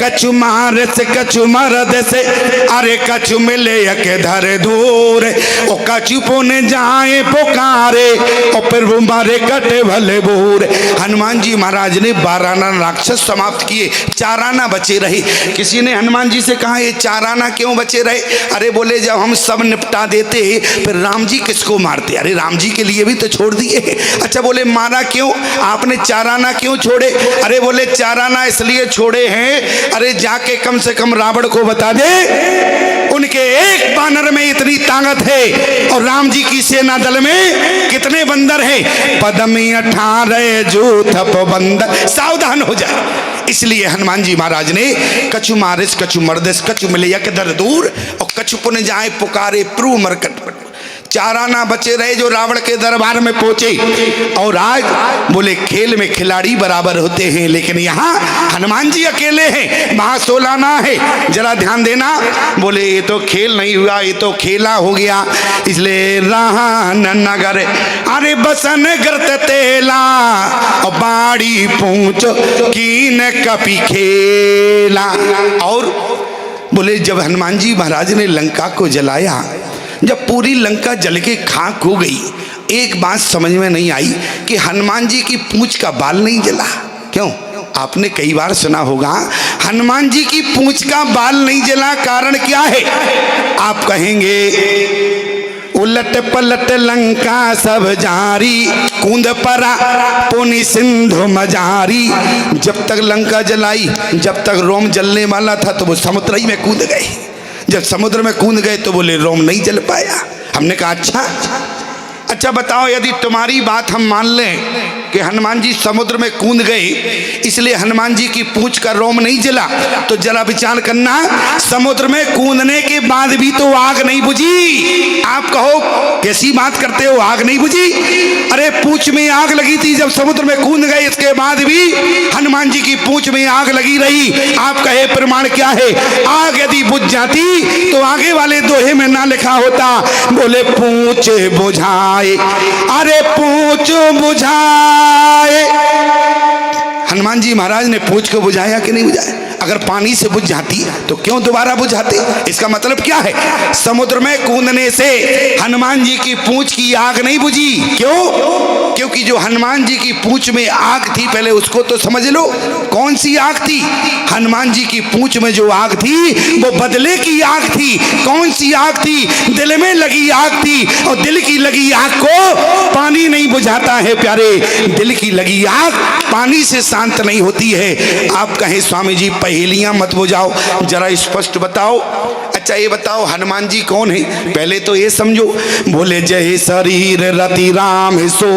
कछु मार से कछु मरद से, अरे कछु मिले के धर दूर, ओ कछु पुने जाए पुकारे, और फिर वो मारे कटे भले बोर। हनुमान जी महाराज ने 12 आना राक्षस समाप्त किए, 4 आना बचे रहे। किसी ने हनुमान जी से कहा ये 4 आना क्यों बचे रहे? अरे बोले जब हम सब निपटा देते फिर राम जी किसको मारते? अरे राम जी के लिए भी तो छोड़ दिए। अच्छा बोले मारा क्यों? आपने 4 आना क्यों छोड़े? अरे बोले 4 आना इसलिए छोड़े हैं, अरे जाके कम से कम रावण को बता दे उनके एक बानर में इतनी ताकत है, और राम जी की सेना दल में कितने बंदर हैं? पदमी 18 जो थप बंदर। सावधान हो जाए, इसलिए हनुमान जी महाराज ने कछु मारिस कछु मर्दिस कछु मिले यक दर दूर और कछु पुन जाए पुकारे प्रु मरकट। चारा ना बचे रहे जो रावण के दरबार में पहुंचे। और आज बोले खेल में खिलाड़ी बराबर होते हैं, लेकिन यहाँ हनुमान जी अकेले हैं, वहां 16 ना है। जरा ध्यान देना, बोले ये तो खेल नहीं हुआ, ये तो खेला हो गया। इसलिए रहा नगर अरे बसन गर्त तेला और बाड़ी पूछ कीन कपी खेला। और बोले जब हनुमान जी महाराज ने लंका को जलाया, जब पूरी लंका जल के खाक हो गई, एक बात समझ में नहीं आई कि हनुमान जी की पूंछ का बाल नहीं जला। क्यों? आपने कई बार सुना होगा हनुमान जी की पूंछ का बाल नहीं जला, कारण क्या है? आप कहेंगे उलट पलट लंका सब जारी कूद परा पुनि सिंधु मजारी। जब तक लंका जलाई, जब तक रोम जलने वाला था तो वो समुद्र ही में कूद गए। जब समुद्र में कूद गए तो बोले रोम नहीं जल पाया। हमने कहा अच्छा बताओ, यदि तुम्हारी बात हम मान लें कि हनुमान जी समुद्र में कूद गए इसलिए हनुमान जी की पूंछ का रोम नहीं जला, तो जरा विचार करना, समुद्र में कूदने के बाद भी तो आग नहीं बुझी। आप कहो कैसी बात करते हो, आग नहीं बुझी? अरे पूंछ में आग लगी थी जब समुद्र में कूद गए, इसके बाद भी हनुमान जी की पूंछ में आग लगी रही। आप कहे प्रमाण क्या है? आग यदि बुझ जाती तो आगे वाले दोहे में ना लिखा होता, बोले पूंछ बुझाए, अरे पूंछ बुझाए। हनुमान जी महाराज ने पूंछ को बुझाया कि नहीं बुझाया? अगर पानी से बुझ जाती तो क्यों दोबारा बुझाते? इसका मतलब क्या है? समुद्र में कूदने से हनुमान जी की पूंछ की आग नहीं बुझी। क्यों? क्योंकि जो हनुमान जी की पूंछ में आग थी, पहले उसको तो समझ लो, कौन सी आग थी? हनुमान जी की पूंछ में जो आग थी वो बदले की आग थी। कौन सी आग थी? दिल में लगी आग थी, और दिल की लगी आग को पानी नहीं बुझाता है प्यारे। दिल की लगी आग पानी से शांत नहीं होती है। आप कहें स्वामी जी पहेलियां मत बुझाओ, जरा स्पष्ट बताओ। अच्छा ये बताओ हनुमान जी कौन है? पहले तो ये समझो, बोले जय शरीर रति राम सो,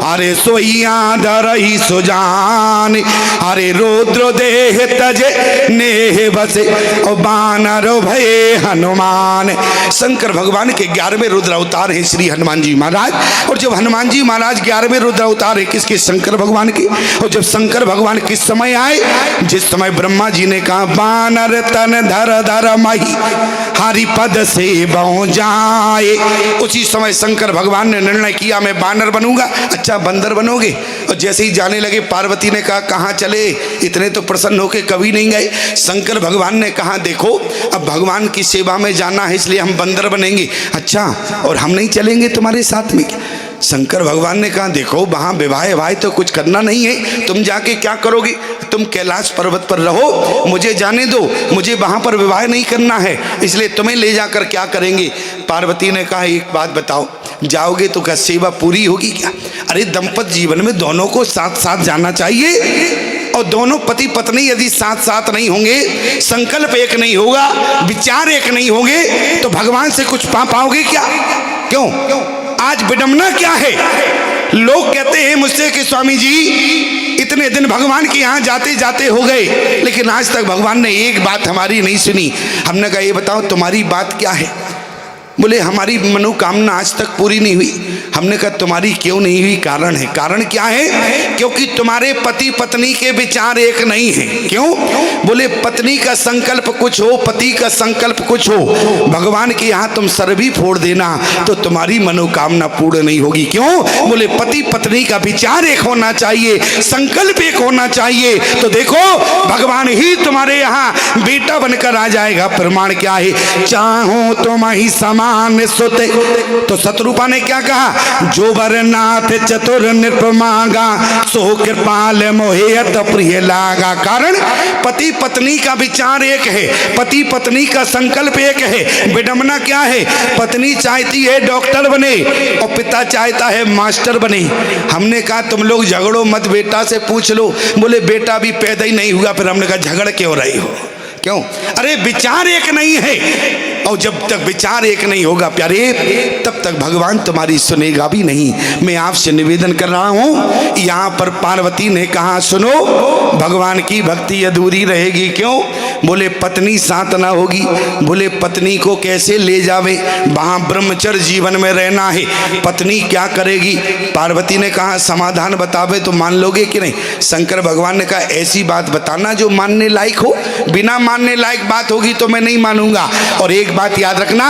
अरे सोइया धरही सुजान, अरे रुद्र देह तजे नेह बसे और बानर भय हनुमान। शंकर भगवान के 11वें रुद्र अवतार है श्री हनुमान जी महाराज। और जब हनुमान जी महाराज 11वें रुद्र अवतार है किसके? शंकर भगवान के। और जब शंकर भगवान किस समय आए? जिस समय ब्रह्मा जी ने कहा बानर तन धर धर मही हरिपद से बहु जाए, उसी समय शंकर भगवान ने निर्णय किया मैं बानर बनूंगा। अच्छा बंदर बनोगे? और जैसे ही जाने लगे पार्वती ने कहा कहाँ चले? इतने तो प्रसन्न होके कभी नहीं गए। शंकर भगवान ने कहा देखो अब भगवान की सेवा में जाना है इसलिए हम बंदर बनेंगे। अच्छा और हम नहीं चलेंगे तुम्हारे साथ में? शंकर भगवान ने कहा देखो वहाँ विवाह तो कुछ करना नहीं है, तुम जाके क्या करोगे? तुम कैलाश पर्वत पर रहो, मुझे जाने दो, मुझे वहाँ पर विवाह नहीं करना है, इसलिए तुम्हें ले जाकर क्या करेंगे? पार्वती ने कहा एक बात बताओ, जाओगे तो क्या सेवा पूरी होगी क्या? अरे दंपत जीवन में दोनों को साथ साथ जाना चाहिए, और दोनों पति पत्नी यदि साथ साथ नहीं होंगे, संकल्प एक नहीं होगा, विचार एक नहीं होंगे, तो भगवान से कुछ पा पाओगे क्या? क्यों? आज विडंबना क्या है? लोग कहते हैं मुझसे कि स्वामी जी इतने दिन भगवान के यहाँ जाते जाते हो गए, लेकिन आज तक भगवान ने एक बात हमारी नहीं सुनी। हमने कहा ये बताओ तुम्हारी बात क्या है? बोले हमारी मनोकामना आज तक पूरी नहीं हुई। हमने कहा तुम्हारी क्यों नहीं हुई? कारण है। कारण क्या है? क्योंकि तुम्हारे पति पत्नी के विचार एक नहीं है। क्यों? बोले पत्नी का संकल्प कुछ हो, पति का संकल्प कुछ हो, भगवान के यहाँ तुम सर भी फोड़ देना तो तुम्हारी मनोकामना पूर्ण नहीं होगी। क्यों? बोले पति पत्नी का विचार एक होना चाहिए, संकल्प एक होना चाहिए, तो देखो भगवान ही तुम्हारे यहाँ बेटा बनकर आ जाएगा। प्रमाण क्या है? चाहो तुम ही समान सुते। तो शत्रुपा ने क्या कहा? जो बरनाथ चतुर नृप मांगा सो कृपाल मोहेत प्रिय लागा। कारण पति पत्नी का विचार एक है, पति पत्नी का संकल्प एक है। विडंबना क्या है? पत्नी चाहती है डॉक्टर बने और पिता चाहता है मास्टर बने। हमने कहा तुम लोग झगड़ो मत, बेटा से पूछ लो। बोले बेटा भी पैदा ही नहीं हुआ। फिर हमने कहा झगड़ क्यों रही हो? क्यों? अरे विचार एक नहीं है। और जब तक विचार एक नहीं होगा प्यारे, तब तक भगवान तुम्हारी सुनेगा भी नहीं। मैं आपसे निवेदन कर रहा हूं, यहाँ पर पार्वती ने कहा सुनो, भगवान की भक्ति अधूरी रहेगी। क्यों? बोले पत्नी साथ ना होगी। बोले पत्नी को कैसे ले जावे, वहां ब्रह्मचर्य जीवन में रहना है, पत्नी क्या करेगी? पार्वती ने कहा समाधान बतावे तो मान लोगे कि नहीं? शंकर भगवान ने कहा ऐसी बात बताना जो मानने लायक हो, बिना मानने लायक बात होगी तो मैं नहीं मानूंगा। और एक बात याद रखना,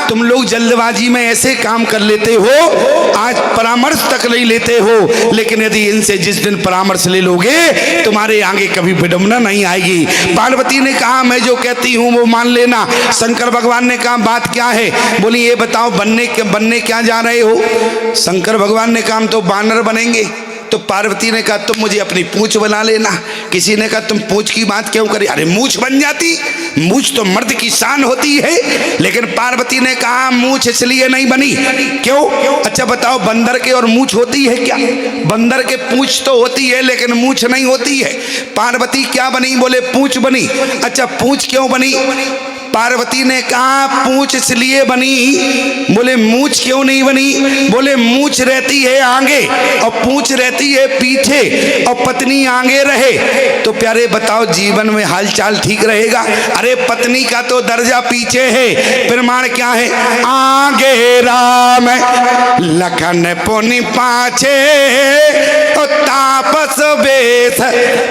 तुम लोग जल्दबाजी में ऐसे काम कर लेते हो, आज परामर्श तक नहीं लेते हो, लेकिन यदि इनसे जिस दिन परामर्श ले लोगे तुम्हारे आगे कभी विडंबना नहीं आएगी। पार्वती ने कहा मैं जो कहती हूं वो मान लेना। शंकर भगवान ने कहा बात क्या है? बोली ये बताओ बनने क्या जा रहे हो? शंकर भगवान ने कहा हम तो बानर बनेंगे। तो पार्वती ने कहा तुम मुझे अपनी पूंछ बना लेना। किसी ने कहा तुम पूंछ की बात क्यों करी? अरे मूंछ बन जाती, मूंछ तो मर्द की शान होती है। लेकिन पार्वती ने कहा मूंछ इसलिए नहीं बनी। क्यों? अच्छा बताओ, बंदर के और मूंछ होती है क्या? बंदर के पूंछ तो होती है लेकिन मूंछ नहीं होती है। पार्वती क्या बनी? बोले पूंछ बनी। अच्छा पूंछ क्यों बनी? पार्वती ने कहा पूंछ इसलिए बनी। बोले मूंछ क्यों नहीं बनी? बोले मूंछ रहती है आगे और पूंछ रहती है पीछे, और पत्नी आगे रहे तो प्यारे बताओ जीवन में हालचाल ठीक रहेगा? अरे पत्नी का तो दर्जा पीछे है, प्रमाण क्या है? आगे राम लखन पुनि पाछे, तापस बेस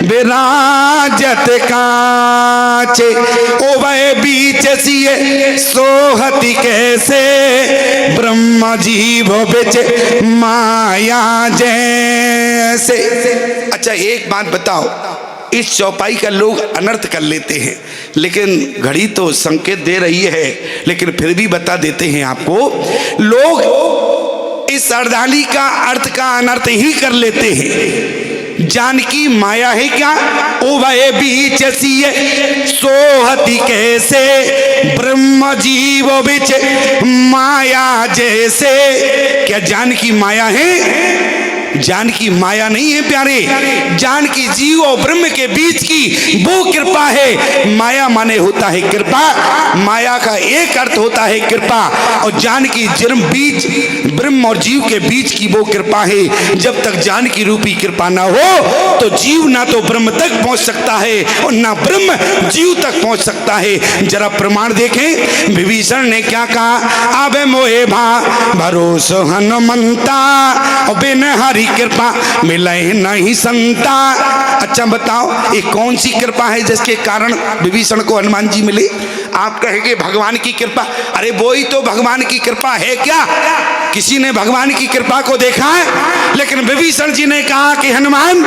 विराजत कांचे, ओ वह बीच सिए सोहति कैसे, ब्रह्म जीव बिच माया जैसे। अच्छा एक बात बताओ, इस चौपाई का लोग अनर्थ कर लेते हैं, लेकिन घड़ी तो संकेत दे रही है, लेकिन फिर भी बता देते हैं आपको। लोग इस अर्धाली का अर्थ का अनर्थ ही कर लेते हैं। जानकी माया है क्या? ओ वह बीच सिए सोहति कैसे, ब्रह्म जीव बिच माया जैसे। क्या जानकी माया है? जानकी माया नहीं है प्यारे, जानकी जीव और ब्रह्म के बीच की वो कृपा है। माया माने होता है कृपा, माया का एक अर्थ होता है कृपा, और जानकी बीच ब्रह्म और जीव के बीच की वो कृपा है। जब तक जानकी रूपी कृपा ना हो तो जीव ना तो ब्रह्म तक पहुंच सकता है और ना ब्रह्म जीव तक पहुंच सकता है। जरा प्रमाण देखें, विभीषण ने क्या कहा? आबे मोहे भरोसो हनुमंता, बिन हरि कृपा मिले नहीं संता। अच्छा बताओ ये कौन सी कृपा है जिसके कारण विभीषण को हनुमान जी मिले? आप कहेंगे भगवान की कृपा। अरे वो ही तो भगवान की कृपा है क्या? किसी ने भगवान की कृपा को देखा है? लेकिन विभीषण जी ने कहा कि हनुमान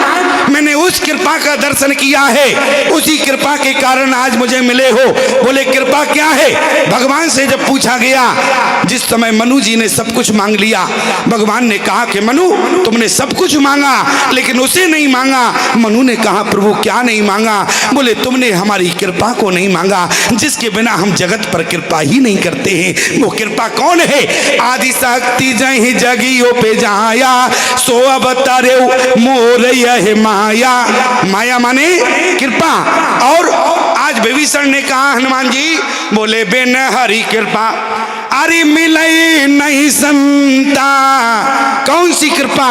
मैंने उस कृपा का दर्शन किया है, उसी कृपा के कारण आज मुझे मिले हो। बोले कृपा क्या है? भगवान से जब पूछा गया, जिस समय मनु जी ने सब कुछ मांग लिया, भगवान ने कहा कि मनु तुमने सब कुछ मांगा लेकिन उसे नहीं मांगा। मनु ने कहा प्रभु क्या नहीं मांगा? बोले तुमने हमारी कृपा को नहीं मांगा, जिसके बिना हम जगत पर कृपा ही नहीं करते हैं। वो कृपा कौन है? आदि शक्ति जय जगियो पे जाया, सो अवतारे मोर यह माया। माया माने कृपा। और आज विभीषण ने कहा हनुमान जी, बोले बिन हरि कृपा अरे मिले नहीं संता। कौन सी कृपा?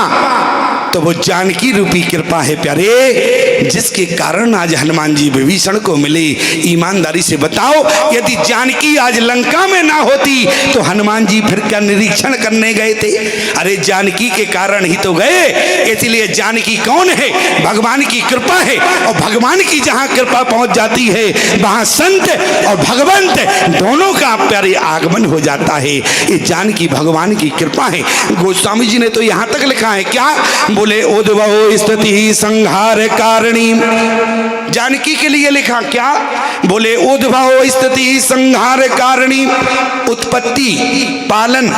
तो वो जानकी रूपी कृपा है प्यारे, जिसके कारण आज हनुमान जी विभीषण को मिले। ईमानदारी से बताओ, यदि जानकी आज लंका में ना होती तो हनुमान जी फिर क्या निरीक्षण करने गए थे? अरे जानकी के कारण ही तो गए। इसलिए जानकी कौन है? भगवान की कृपा है, और भगवान की जहां कृपा पहुंच जाती है वहां संत और भगवंत दोनों का प्यारे आगमन हो जाता है। ये जानकी भगवान की कृपा है। गोस्वामी जी ने तो यहां तक लिखा है क्या? बोले उद्भव स्थिति संहार कारिणी। जानकी के लिए लिखा क्या? बोले उद्भव स्थिति संहार कारिणी। उत्पत्ति, पालन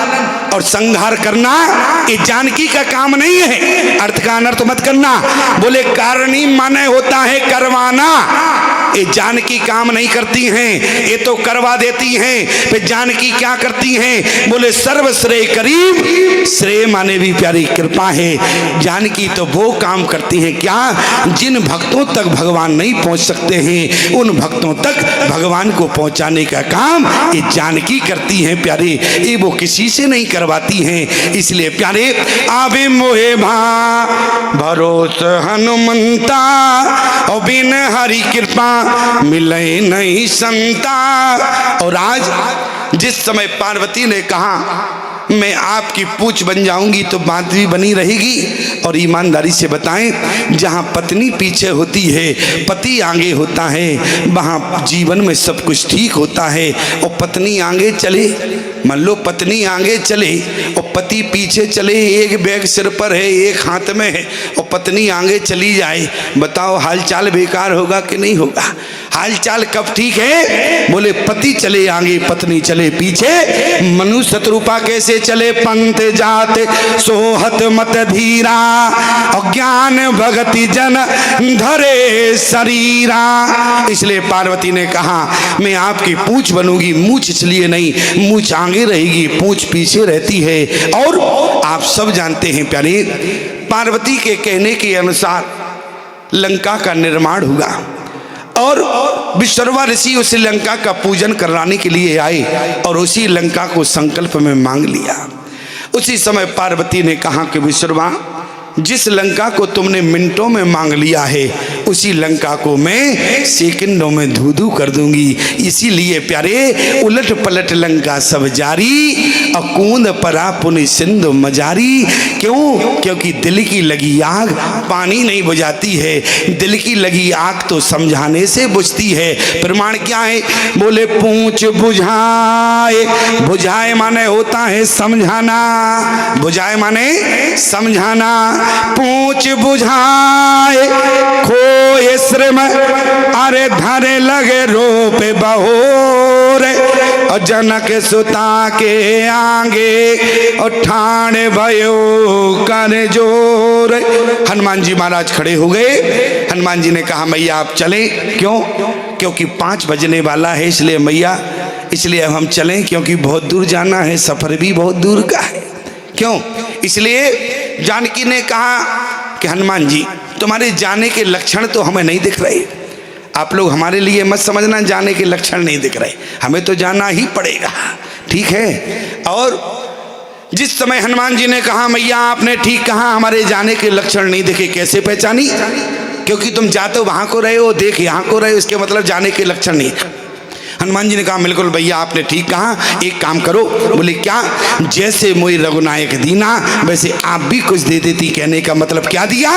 और संहार करना ये जानकी का काम नहीं है। अर्थ का अनर्थ मत करना। बोले कारिणी माने होता है करवाना। ये जानकी काम नहीं करती हैं, ये तो करवा देती हैं। फिर जानकी क्या करती हैं? बोले सर्व श्रेय करीब, श्रेय माने भी प्यारी कृपा है। जानकी तो वो काम करती हैं क्या, जिन भक्तों तक भगवान नहीं पहुंच सकते हैं उन भक्तों तक भगवान को पहुंचाने का काम ये जानकी करती हैं प्यारे। ये वो किसी से नहीं करवाती हैं। इसलिए प्यारे आवे मोहे भा भरोस हनुमंता, और बिन हरि कृपा मिले नहीं संता। और आज जिस समय पार्वती ने कहा मैं आपकी पूछ बन जाऊंगी तो बात भी बनी रहेगी। और ईमानदारी से बताएं, जहां पत्नी पीछे होती है पति आगे होता है, वहां जीवन में सब कुछ ठीक होता है। और पत्नी आगे चले, मान लो पत्नी आगे चले और पति पीछे चले, एक बैग सिर पर है एक हाथ में है, और पत्नी आगे चली जाए, बताओ हालचाल बेकार होगा कि नहीं होगा? हालचाल कब ठीक है? बोले पति चले आगे पत्नी चले पीछे। मनु शत्रुपा कैसे चले? पंथ जाते सोहत मत धीरा, अज्ञान भगति जन धरे शरीरा। इसलिए पार्वती ने कहा मैं आपकी पूंछ बनूंगी। मूंछ इसलिए नहीं, मूंछ आगे रहेगी, पूंछ पीछे रहती है। और आप सब जानते हैं प्यारे, पार्वती के कहने के अनुसार लंका का निर्माण हुआ और विश्वकर्मा ऋषि उस लंका का पूजन कराने के लिए आए और उसी लंका को संकल्प में मांग लिया। उसी समय पार्वती ने कहा कि विश्वकर्मा, जिस लंका को तुमने मिनटों में मांग लिया है उसी लंका को मैं सेकंडों में धू धू कर दूंगी। इसीलिए प्यारे उलट पलट लंका सब जारी, अकूंद परा पुनि सिंधु मजारी। क्यों? क्योंकि दिल की लगी आग पानी नहीं बुझाती है, दिल की लगी आग तो समझाने से बुझती है। प्रमाण क्या है? बोले पूंछ बुझाए, बुझाए माने होता है समझाना, बुझाए माने समझाना। पूंछ बुझाए खोए श्रम, अरे धरे लगे रोपे बहोर, और जनक सुता के आगे और ठाणे भयो कर जोर। हनुमान जी महाराज खड़े हो गए। हनुमान जी ने कहा मैया आप चलें। क्यों? क्योंकि 5 बजने वाला है, इसलिए मैया, इसलिए अब हम चलें, क्योंकि बहुत दूर जाना है, सफर भी बहुत दूर का है। क्यों? इसलिए जानकी ने कहा कि हनुमान जी तुम्हारे जाने के लक्षण तो हमें नहीं दिख रहे। आप लोग हमारे लिए मत समझना जाने के लक्षण नहीं दिख रहे, हमें तो जाना ही पड़ेगा, ठीक है। और जिस समय हनुमान जी ने कहा मैया आपने ठीक कहा, हमारे जाने के लक्षण नहीं दिखे, कैसे पहचानी? क्योंकि तुम जा तो वहां को रहे हो, देख यहाँ को रहे हो, इसके मतलब जाने के लक्षण नहीं। हनुमान जी ने कहा बिल्कुल भैया आपने ठीक कहा, एक काम करो। बोले क्या? जैसे मोई रघुनायक दीना वैसे आप भी कुछ दे देती। कहने का मतलब क्या दिया?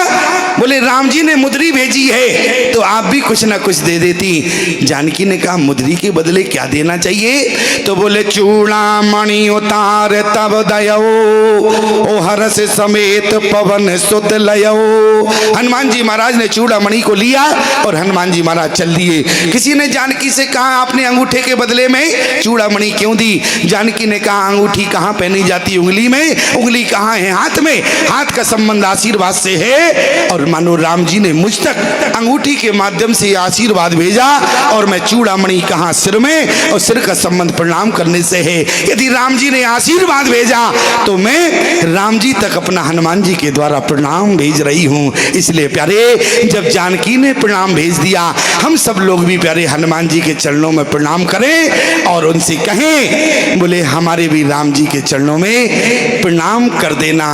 बोले राम जी ने मुद्री भेजी है तो आप भी कुछ ना कुछ दे देती। जानकी ने कहा मुद्री के बदले क्या देना चाहिए? तो बोले चूड़ामणि उतार तब दयो, ओ हरस समेत पवन सुत लयो। हनुमान जी महाराज ने चूड़ामणि को लिया और हनुमान जी महाराज चल दिए। किसी ने जानकी से कहा आपने अंगूठे के बदले में चूड़ामणि क्यों दी? जानकी ने कहा अंगूठी कहाँ पहनी जाती? उंगली में। उंगली कहाँ है? हाथ में। हाथ का संबंध आशीर्वाद से है और मानो राम जी ने मुझ तक अंगूठी के माध्यम से आशीर्वाद भेजा और मैं चूड़ामणि कहाँ? सिर में, और सिर का संबंध प्रणाम करने से है। यदि राम जी ने आशीर्वाद भेजा तो मैं राम जी तक अपना हनुमान जी के द्वारा प्रणाम भेज रही हूँ। इसलिए प्यारे जब जानकी ने प्रणाम भेज दिया, हम सब लोग भी प्यारे हनुमान जी के चरणों में प्रणाम करें और उनसे कहें बोले हमारे भी राम जी के चरणों में प्रणाम कर देना।